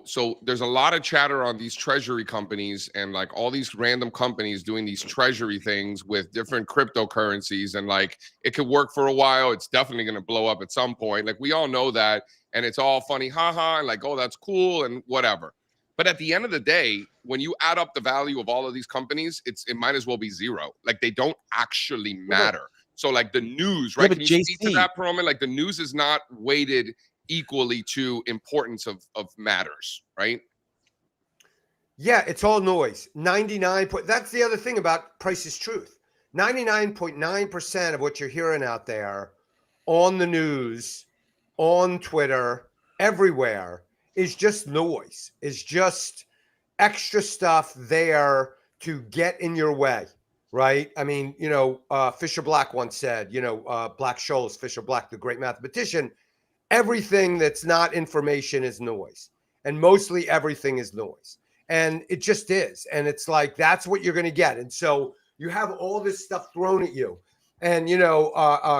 So there's a lot of chatter on these treasury companies and like all these random companies doing these treasury things with different cryptocurrencies, and like it could work for a while. It's definitely going to blow up at some point. Like, we all know that, and it's all funny, haha, and like, oh, that's cool and whatever. But at the end of the day, when you add up the value of all of these companies, it might as well be zero. Like, they don't actually matter. So like the news, right? Can you speak to that, Perlman? Like, the news is not weighted equally to importance of matters, right? Yeah, it's all noise. 99. That's the other thing about price is truth. 99.9% of what you're hearing out there on the news, on Twitter, everywhere is just noise. Is just extra stuff there to get in your way, right? I mean, Fisher Black once said, Black Scholes, Fisher Black, the great mathematician, everything that's not information is noise. And mostly everything is noise. And it just is. And it's like, that's what you're going to get. And so you have all this stuff thrown at you. And,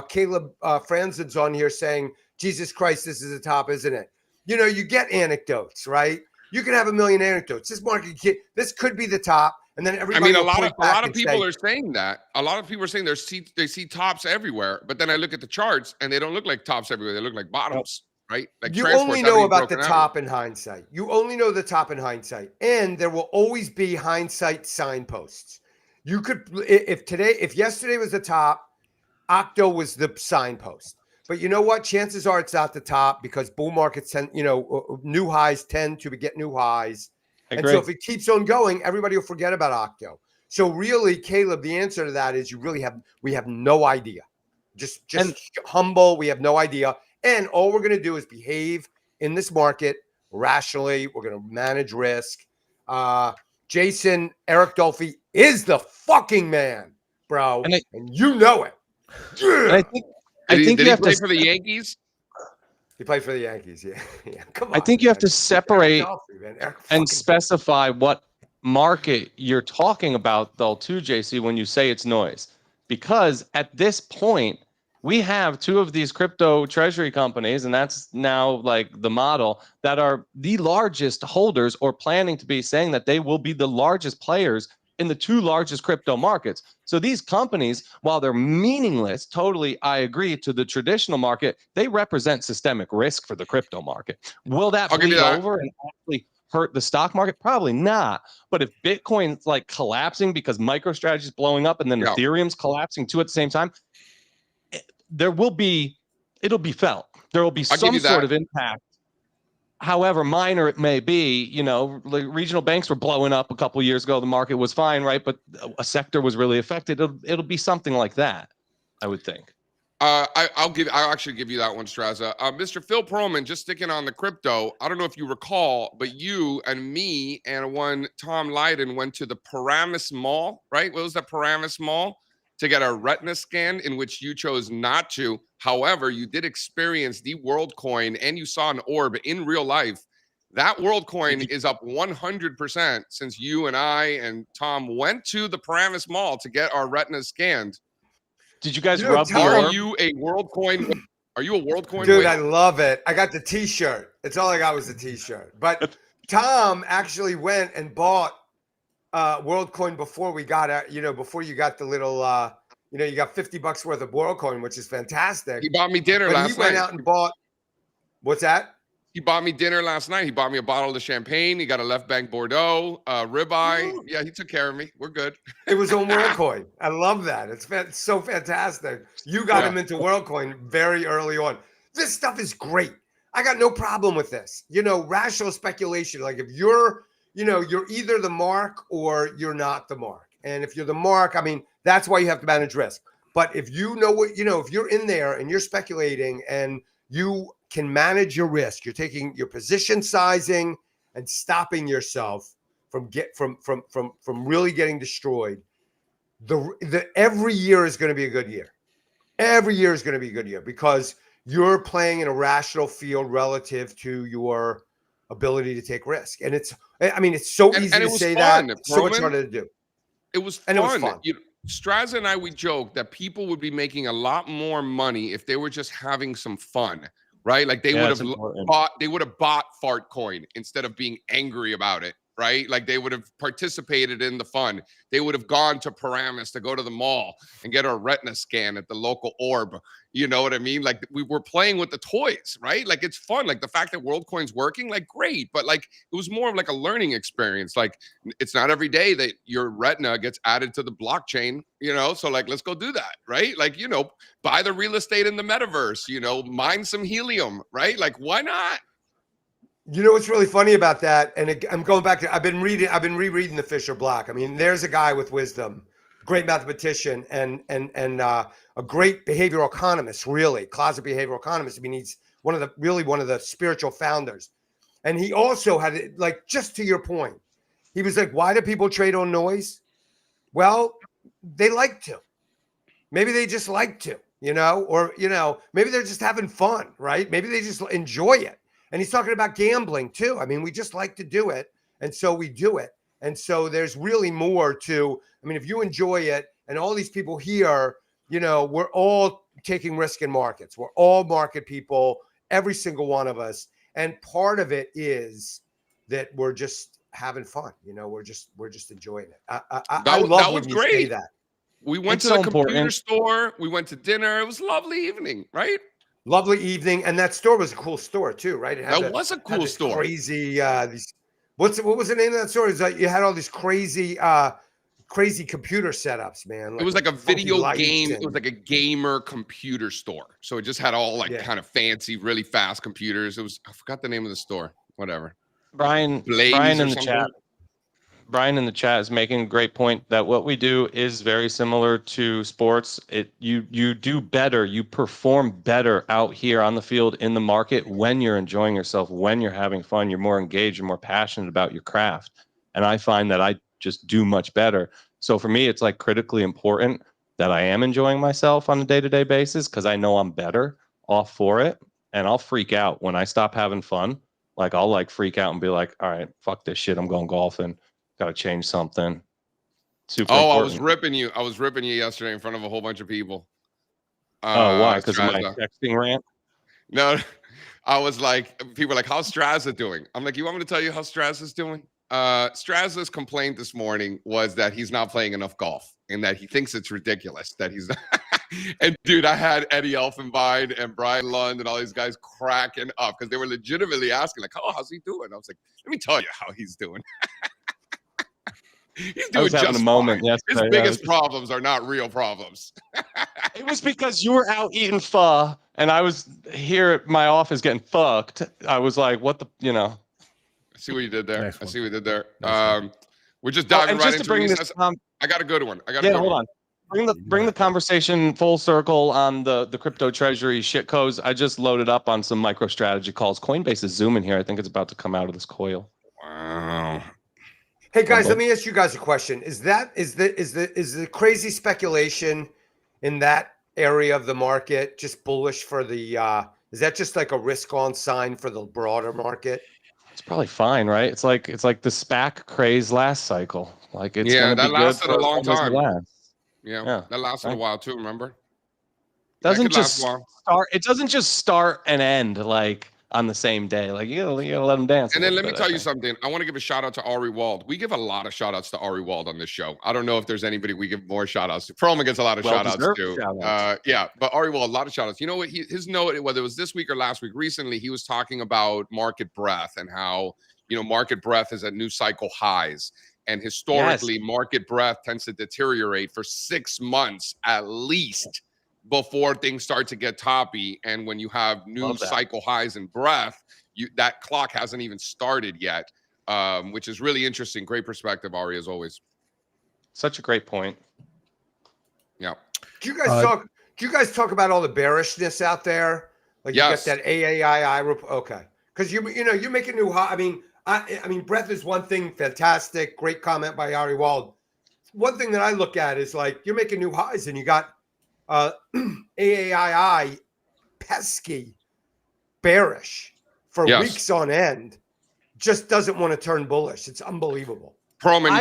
Caleb Franzen's on here saying, Jesus Christ, this is the top, isn't it? You get anecdotes, right? You can have a million anecdotes. This could be the top. And then everybody. I mean, a lot of people are saying that. A lot of people are saying they see tops everywhere. But then I look at the charts and they don't look like tops everywhere. They look like bottoms. Right? Like you only know about the top in hindsight. You only know the top in hindsight. And there will always be hindsight signposts. You could, if yesterday was the top, Octo was the signpost. But you know what? Chances are it's not the top because bull markets tend, new highs tend to get new highs. And so if it keeps on going, everybody will forget about Octo. So really, Caleb, the answer to that is we have no idea. Just humble. We have no idea. And all we're going to do is behave in this market rationally. We're going to manage risk. Jason, Eric Dolphy is the fucking man, bro. And you know it. Yeah. I think you have to play for the Yankees. He played for the Yankees, yeah. Come on. I think you have to separate and specify what market you're talking about, though, too, JC, when you say it's noise. Because at this point, we have two of these crypto treasury companies, and that's now like the model, that are the largest holders or planning to be, saying that they will be the largest players in the two largest crypto markets. So these companies, while they're meaningless, totally, I agree, to the traditional market, they represent systemic risk for the crypto market. Will that bleed over and actually hurt the stock market? Probably not. But if Bitcoin's like collapsing because MicroStrategy is blowing up and then Ethereum's collapsing too at the same time, it'll be felt. There will be some sort of impact. However minor it may be, regional banks were blowing up a couple of years ago. The market was fine, right? But a sector was really affected. It'll be something like that, I would think. I'll actually give you that one, Strazza. Mr. Phil Perlman, just sticking on the crypto. I don't know if you recall, but you and me and one Tom Lydon went to the Paramus Mall, right? What was that Paramus Mall? To get a retina scan, in which you chose not to. However, you did experience the WorldCoin and you saw an orb in real life. That WorldCoin is up 100% since you and I and Tom went to the Paramus Mall to get our retinas scanned. Did you guys rub the orb? orb? Are you a WorldCoin? Dude, I love it. I got the t-shirt. It's all I got was the t-shirt. But Tom actually went and bought WorldCoin before we got before you got the little you got $50 worth of WorldCoin, which is fantastic. He bought me dinner last night. He went out and bought. What's that? He bought me dinner last night. He bought me a bottle of champagne. He got a Left Bank Bordeaux, ribeye. Ooh. Yeah, he took care of me. We're good. It was on WorldCoin. I love that. It's so fantastic. You got him into WorldCoin very early on. This stuff is great. I got no problem with this. Rational speculation. Like if you're either the mark or you're not the mark. And if you're the mark, I mean, that's why you have to manage risk. But if you know what, if you're in there and you're speculating and you can manage your risk, you're taking your position sizing and stopping yourself from really getting destroyed. Every year is going to be a good year. Every year is going to be a good year because you're playing in a rational field relative to your ability to take risk. And it's so easy to say that. So much harder to do. It was fun. And it was fun. Strazza and I, we joked that people would be making a lot more money if they were just having some fun, right? Like they would have bought Fartcoin instead of being angry about it, right? Like they would have participated in the fun. They would have gone to Paramus to go to the mall and get a retina scan at the local orb. You know what I mean? Like we were playing with the toys, right? Like it's fun. Like the fact that WorldCoin's working, like great. But like it was more of like a learning experience. Like it's not every day that your retina gets added to the blockchain, So like, let's go do that, right? Like, buy the real estate in the metaverse, mine some helium, right? Like why not? You know what's really funny about that? And I'm going back to I've been rereading the Fisher Black. I mean, there's a guy with wisdom, great mathematician, and a great behavioral economist, really closet behavioral economist. I mean, he's one of the spiritual founders. And he also had, like, just to your point, he was like, why do people trade on noise? Well, they like to. Maybe they just like to, or, maybe they're just having fun, right? Maybe they just enjoy it. And he's talking about gambling too. I mean, we just like to do it. And so we do it. And so there's really more to, I mean, if you enjoy it, and all these people here, we're all taking risk in markets. We're all market people, every single one of us. And part of it is that we're just having fun. We're just enjoying it. I love when you say that. We went to the computer store. We went to dinner. It was a lovely evening, right? Lovely evening. And that store was a cool store too, right? That was a cool store. Crazy, what was the name of that store? It was like you had all these crazy computer setups, man. It was like a video game. It was like a gamer computer store. So it just had all kind of fancy, really fast computers. I forgot the name of the store. Whatever. Brian in the chat is making a great point that what we do is very similar to sports. You do better, you perform better out here on the field in the market when you're enjoying yourself, when you're having fun, you're more engaged, you're more passionate about your craft. And I find that I just do much better. So for me, it's like critically important that I am enjoying myself on a day-to-day basis, because I know I'm better off for it. And I'll freak out when I stop having fun. Like I'll freak out and be like, all right, fuck this shit, I'm going golfing. Got to change something. Super important. I was ripping you. I was ripping you yesterday in front of a whole bunch of people. Why? Because of my texting rant? No, I was like, people were like, how's Strazza doing? I'm like, you want me to tell you how Strazza's doing? Strazza's complaint this morning was that he's not playing enough golf and that he thinks it's ridiculous that he's not. And dude, I had Eddie Elfenbein and Brian Lund and all these guys cracking up because they were legitimately asking, like, oh, how's he doing? I was like, let me tell you how he's doing. He's doing just a moment. Yes, his biggest problems are not real problems. It was because you were out eating pho, and I was here at my office getting fucked. I was like, "What the?" I see what you did there. Nice I see what you did there. We're just diving right into this. I got a good one. Hold on. Bring the conversation full circle on the crypto treasury shitcodes. I just loaded up on some MicroStrategy calls. Coinbase is zooming here. I think it's about to come out of this coil. Wow. Hey guys, let me ask you guys a question. Is the crazy speculation in that area of the market just bullish for the is that just like a risk on sign for the broader market? It's probably fine, right? It's like the SPAC craze last cycle. Like it's that lasted a long time. Yeah, that lasted a while too, remember? It doesn't just start and end like on the same day. Like you gotta let them dance. And then let me tell you something. I want to give a shout out to Ari Wald. We give a lot of shout outs to Ari Wald on this show. I don't know if there's anybody we give more shout outs to. Perlman gets a lot of shout outs too. But Ari Wald, a lot of shout outs. You know what? His note, whether it was this week or last week, recently, he was talking about market breadth and how, market breadth is at new cycle highs. And historically, market breadth tends to deteriorate for 6 months at least before things start to get toppy. And when you have new cycle highs in breadth, that clock hasn't even started yet, which is really interesting. Great perspective, Ari, as always. Such a great point. Yeah. Do you guys talk about all the bearishness out there? Like you got that AAII report. Okay. Because you're making new high. I mean, breadth is one thing. Fantastic. Great comment by Ari Wald. One thing that I look at is like you're making new highs and you got AAII pesky bearish for weeks on end, just doesn't want to turn bullish. It's unbelievable. Perlman,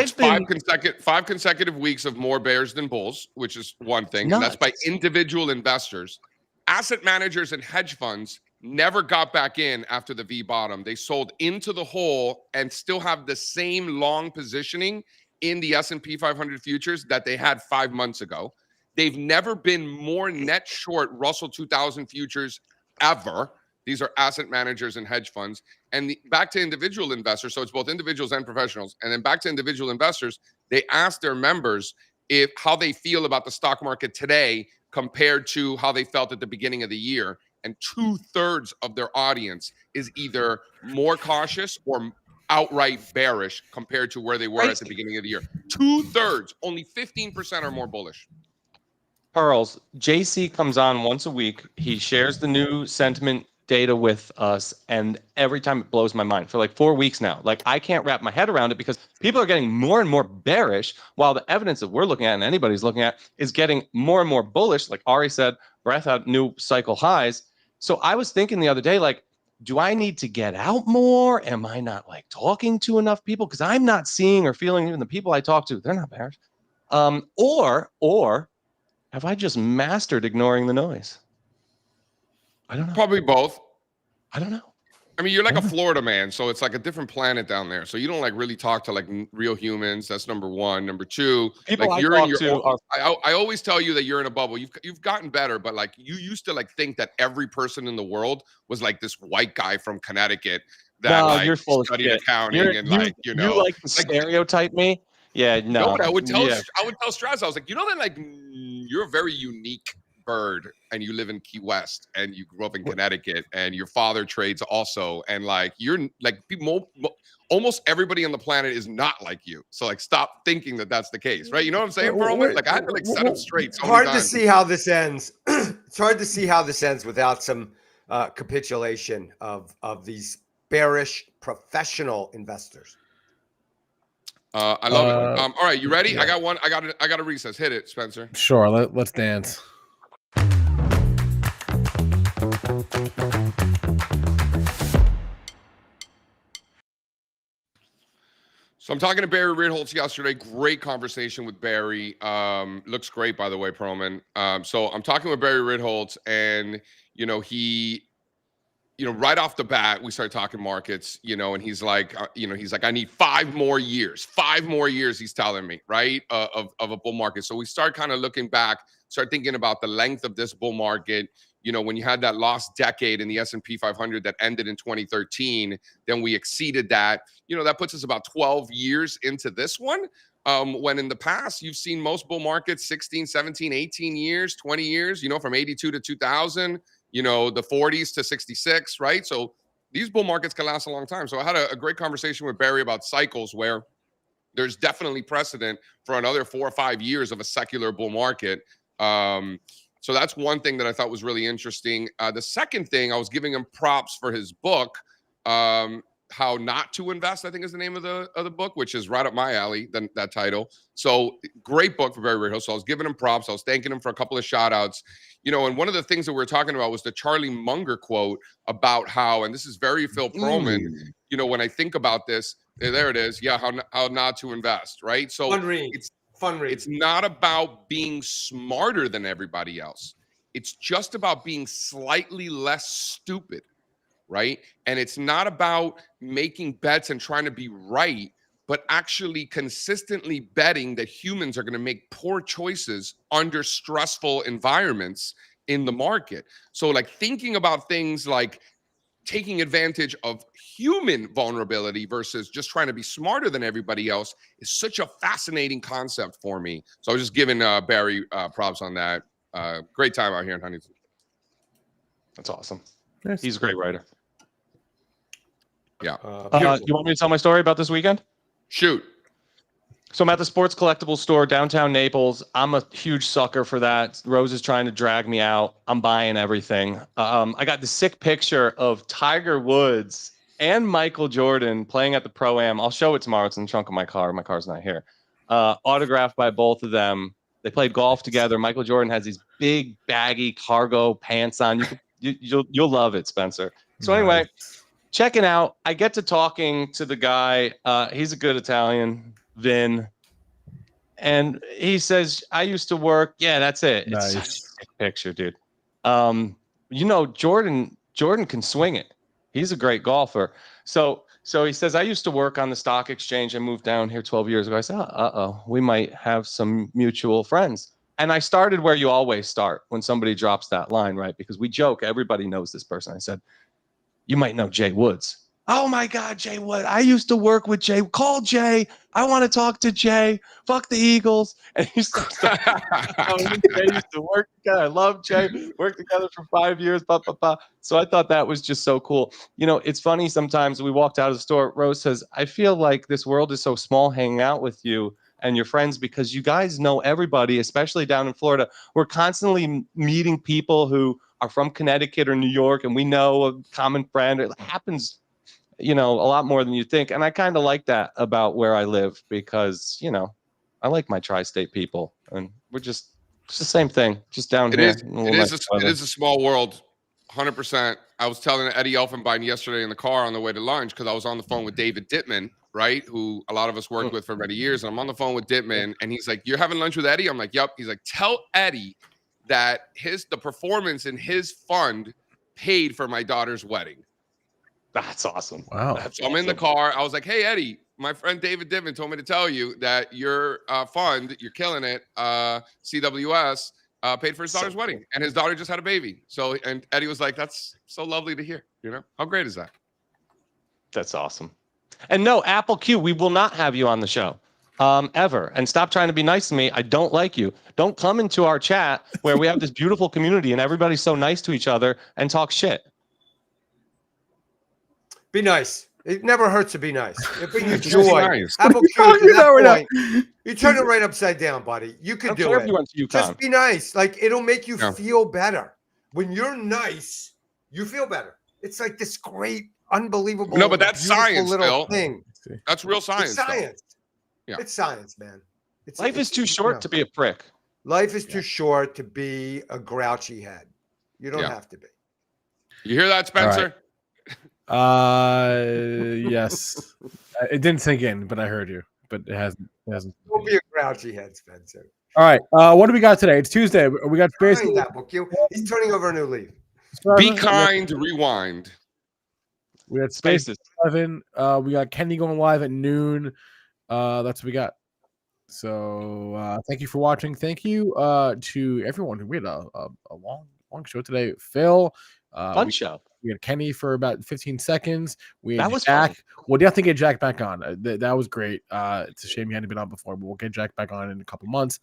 five consecutive weeks of more bears than bulls, which is one thing. And that's by individual investors. Asset managers and hedge funds never got back in after the V bottom. They sold into the hole and still have the same long positioning in the S&P 500 futures that they had 5 months ago. They've never been more net short Russell 2000 futures ever. These are asset managers and hedge funds. And back to individual investors, so it's both individuals and professionals. And then back to individual investors, they asked their members how they feel about the stock market today compared to how they felt at the beginning of the year. and 2/3 of their audience is either more cautious or outright bearish compared to where they were at the beginning of the year. 2/3, only 15% are more bullish. Pearls, JC comes on once a week. He shares the new sentiment data with us, and every time it blows my mind for like 4 weeks now. Like, I can't wrap my head around it because people are getting more and more bearish while the evidence that we're looking at and anybody's looking at is getting more and more bullish. Like Ari said, breath out new cycle highs. So I was thinking the other day, like, do I need to get out more? Am I not like talking to enough people? Because I'm not seeing or feeling, even the people I talk to, they're not bearish. Or have I just mastered ignoring the noise? I don't know. Probably both. I don't know. I mean, you're like a Florida man, so it's like a different planet down there. So you don't like really talk to like real humans. That's number one. Number two, people like I you're in your. I always tell you that you're in a bubble. You've gotten better, but like you used to like think that every person in the world was like this white guy from Connecticut that like you're full studied of shit. accounting and like you like to stereotype me. Yeah, no. No, but I would tell Strazza, I was like, you know that like you're a very unique bird and you live in Key West and you grew up in Connecticut and your father trades also, and like you're like people, almost everybody on the planet is not like you. So like stop thinking that that's the case, right? You know what I'm saying, Perlman? Like I had to like set him straight. It's hard to see how this ends. It's hard to see how this ends without some capitulation of these bearish professional investors. I love it. All right, you ready? Yeah. I got one. I got a recess. Hit it, Spencer. Sure. Let's dance. So I'm talking to Barry Ritholtz yesterday. Great conversation with Barry. Looks great, by the way, Perlman. So I'm talking with Barry Ritholtz, and he, right off the bat, we started talking markets, and he's like, I need 5 more years. 5 more years, he's telling me, right, of a bull market. So we start kind of looking back, start thinking about the length of this bull market. When you had that lost decade in the S&P 500 that ended in 2013, then we exceeded that. That puts us about 12 years into this one. When in the past, you've seen most bull markets 16, 17, 18 years, 20 years, from 82 to 2000, the 40s to 66, right? So these bull markets can last a long time. So I had a great conversation with Barry about cycles where there's definitely precedent for another 4 or 5 years of a secular bull market. So that's one thing that I thought was really interesting. The second thing, I was giving him props for his book, How Not to Invest, I think is the name of the book, which is right up my alley, that title. So great book for Barry Ritholtz. So I was giving him props. I was thanking him for a couple of shout outs. And one of the things that we were talking about was the Charlie Munger quote about how, and this is very Phil Perlman, when I think about this, there it is. Yeah, how not to invest, right? So it's not about being smarter than everybody else. It's just about being slightly less stupid, right? And it's not about making bets and trying to be right, but actually consistently betting that humans are going to make poor choices under stressful environments in the market. So like thinking about things like taking advantage of human vulnerability versus just trying to be smarter than everybody else is such a fascinating concept for me. So I was just giving Barry props on that. Great time out here in Huntington. That's awesome. Yes. He's a great writer. Yeah. You want me to tell my story about this weekend? Shoot. So I'm at the sports collectibles store downtown Naples. I'm a huge sucker for that. Rose is trying to drag me out. I'm buying everything. I got the sick picture of Tiger Woods and Michael Jordan playing at the Pro-Am. I'll show it tomorrow. It's in the trunk of my car. My car's not here. Autographed by both of them. They played golf together. Michael Jordan has these big baggy cargo pants on. You'll love it, Spencer. So anyway, checking out. I get to talking to the guy. He's a good Italian. Vin, and he says, I used to work. Yeah, that's it. Nice. It's such a sick picture, dude. Jordan can swing it. He's a great golfer. So he says, I used to work on the stock exchange. I moved down here 12 years ago. I said, we might have some mutual friends. And I started where you always start when somebody drops that line, right? Because we joke, everybody knows this person. I said, you might know Jay Woods. Oh my God, Jay Wood. I used to work with Jay. Call Jay. I want to talk to Jay. Fuck the Eagles. And he starts Jay used to work together. I love Jay. Worked together for 5 years. Blah, blah, blah. So I thought that was just so cool. You know, it's funny sometimes we walked out of the store. Rose says, I feel like this world is so small hanging out with you and your friends because you guys know everybody, especially down in Florida. We're constantly meeting people who are from Connecticut or New York, and we know a common friend. It happens, you know, a lot more than you think. And I kind of like that about where I live because, you know, I like my tri-state people, and we're just it's the same thing, just down here. It is a small world, 100%. I was telling Eddie Elfenbein yesterday in the car on the way to lunch because I was on the phone with David Dittman, right, who a lot of us worked with for many years. And I'm on the phone with Dittman, and he's like, "You're having lunch with Eddie?" I'm like, "Yep." He's like, "Tell Eddie that the performance in his fund paid for my daughter's wedding." That's awesome. Wow. That's I'm in the car. I was like, "Hey, Eddie, my friend David Dittman told me to tell you that your fund, you're killing it, CWS, paid for his daughter's wedding. And his daughter just had a baby." So, and Eddie was like, "That's so lovely to hear. You know, how great is that?" That's awesome. And no, Apple Q, we will not have you on the show ever. And stop trying to be nice to me. I don't like you. Don't come into our chat where we have this beautiful community and everybody's so nice to each other and talk shit. Be nice. It never hurts to be nice. It brings you Just joy. nice. Apple Q, to that point, you turn it right upside down, buddy. You can do it. Just be nice. Like, it'll make you feel better. When you're nice, you feel better. It's like this great, unbelievable, no, but that's science, little Phil. thing. That's real science. It's science. Yeah. It's science, man. Life is too short to be a prick. Life is too short to be a grouchy head. You don't have to be. You hear that, Spencer? Yes. It didn't sink in, but I heard you. But it hasn't. Don't be a grouchy head, Spencer. All right. What do we got today? It's Tuesday. We got basically He's turning over a new leaf. Be kind, rewind. We got Spaces 11. We got Kenny going live at noon. That's what we got. So thank you for watching. Thank you to everyone. We had a long show today. Phil, fun show. We had Kenny for about 15 seconds. We had that was Jack. Fun. We'll definitely get Jack back on. That was great. It's a shame he hadn't been on before, but we'll get Jack back on in a couple months.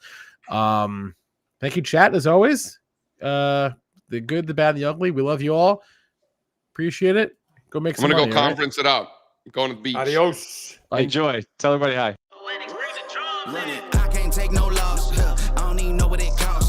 Thank you, chat, as always. The good, the bad, the ugly. We love you all. Appreciate it. Go make some money. I'm going to go conference it up. I'm going to the beach. Adios. Enjoy. Tell everybody hi. I can't take no loss. I don't even know what it costs.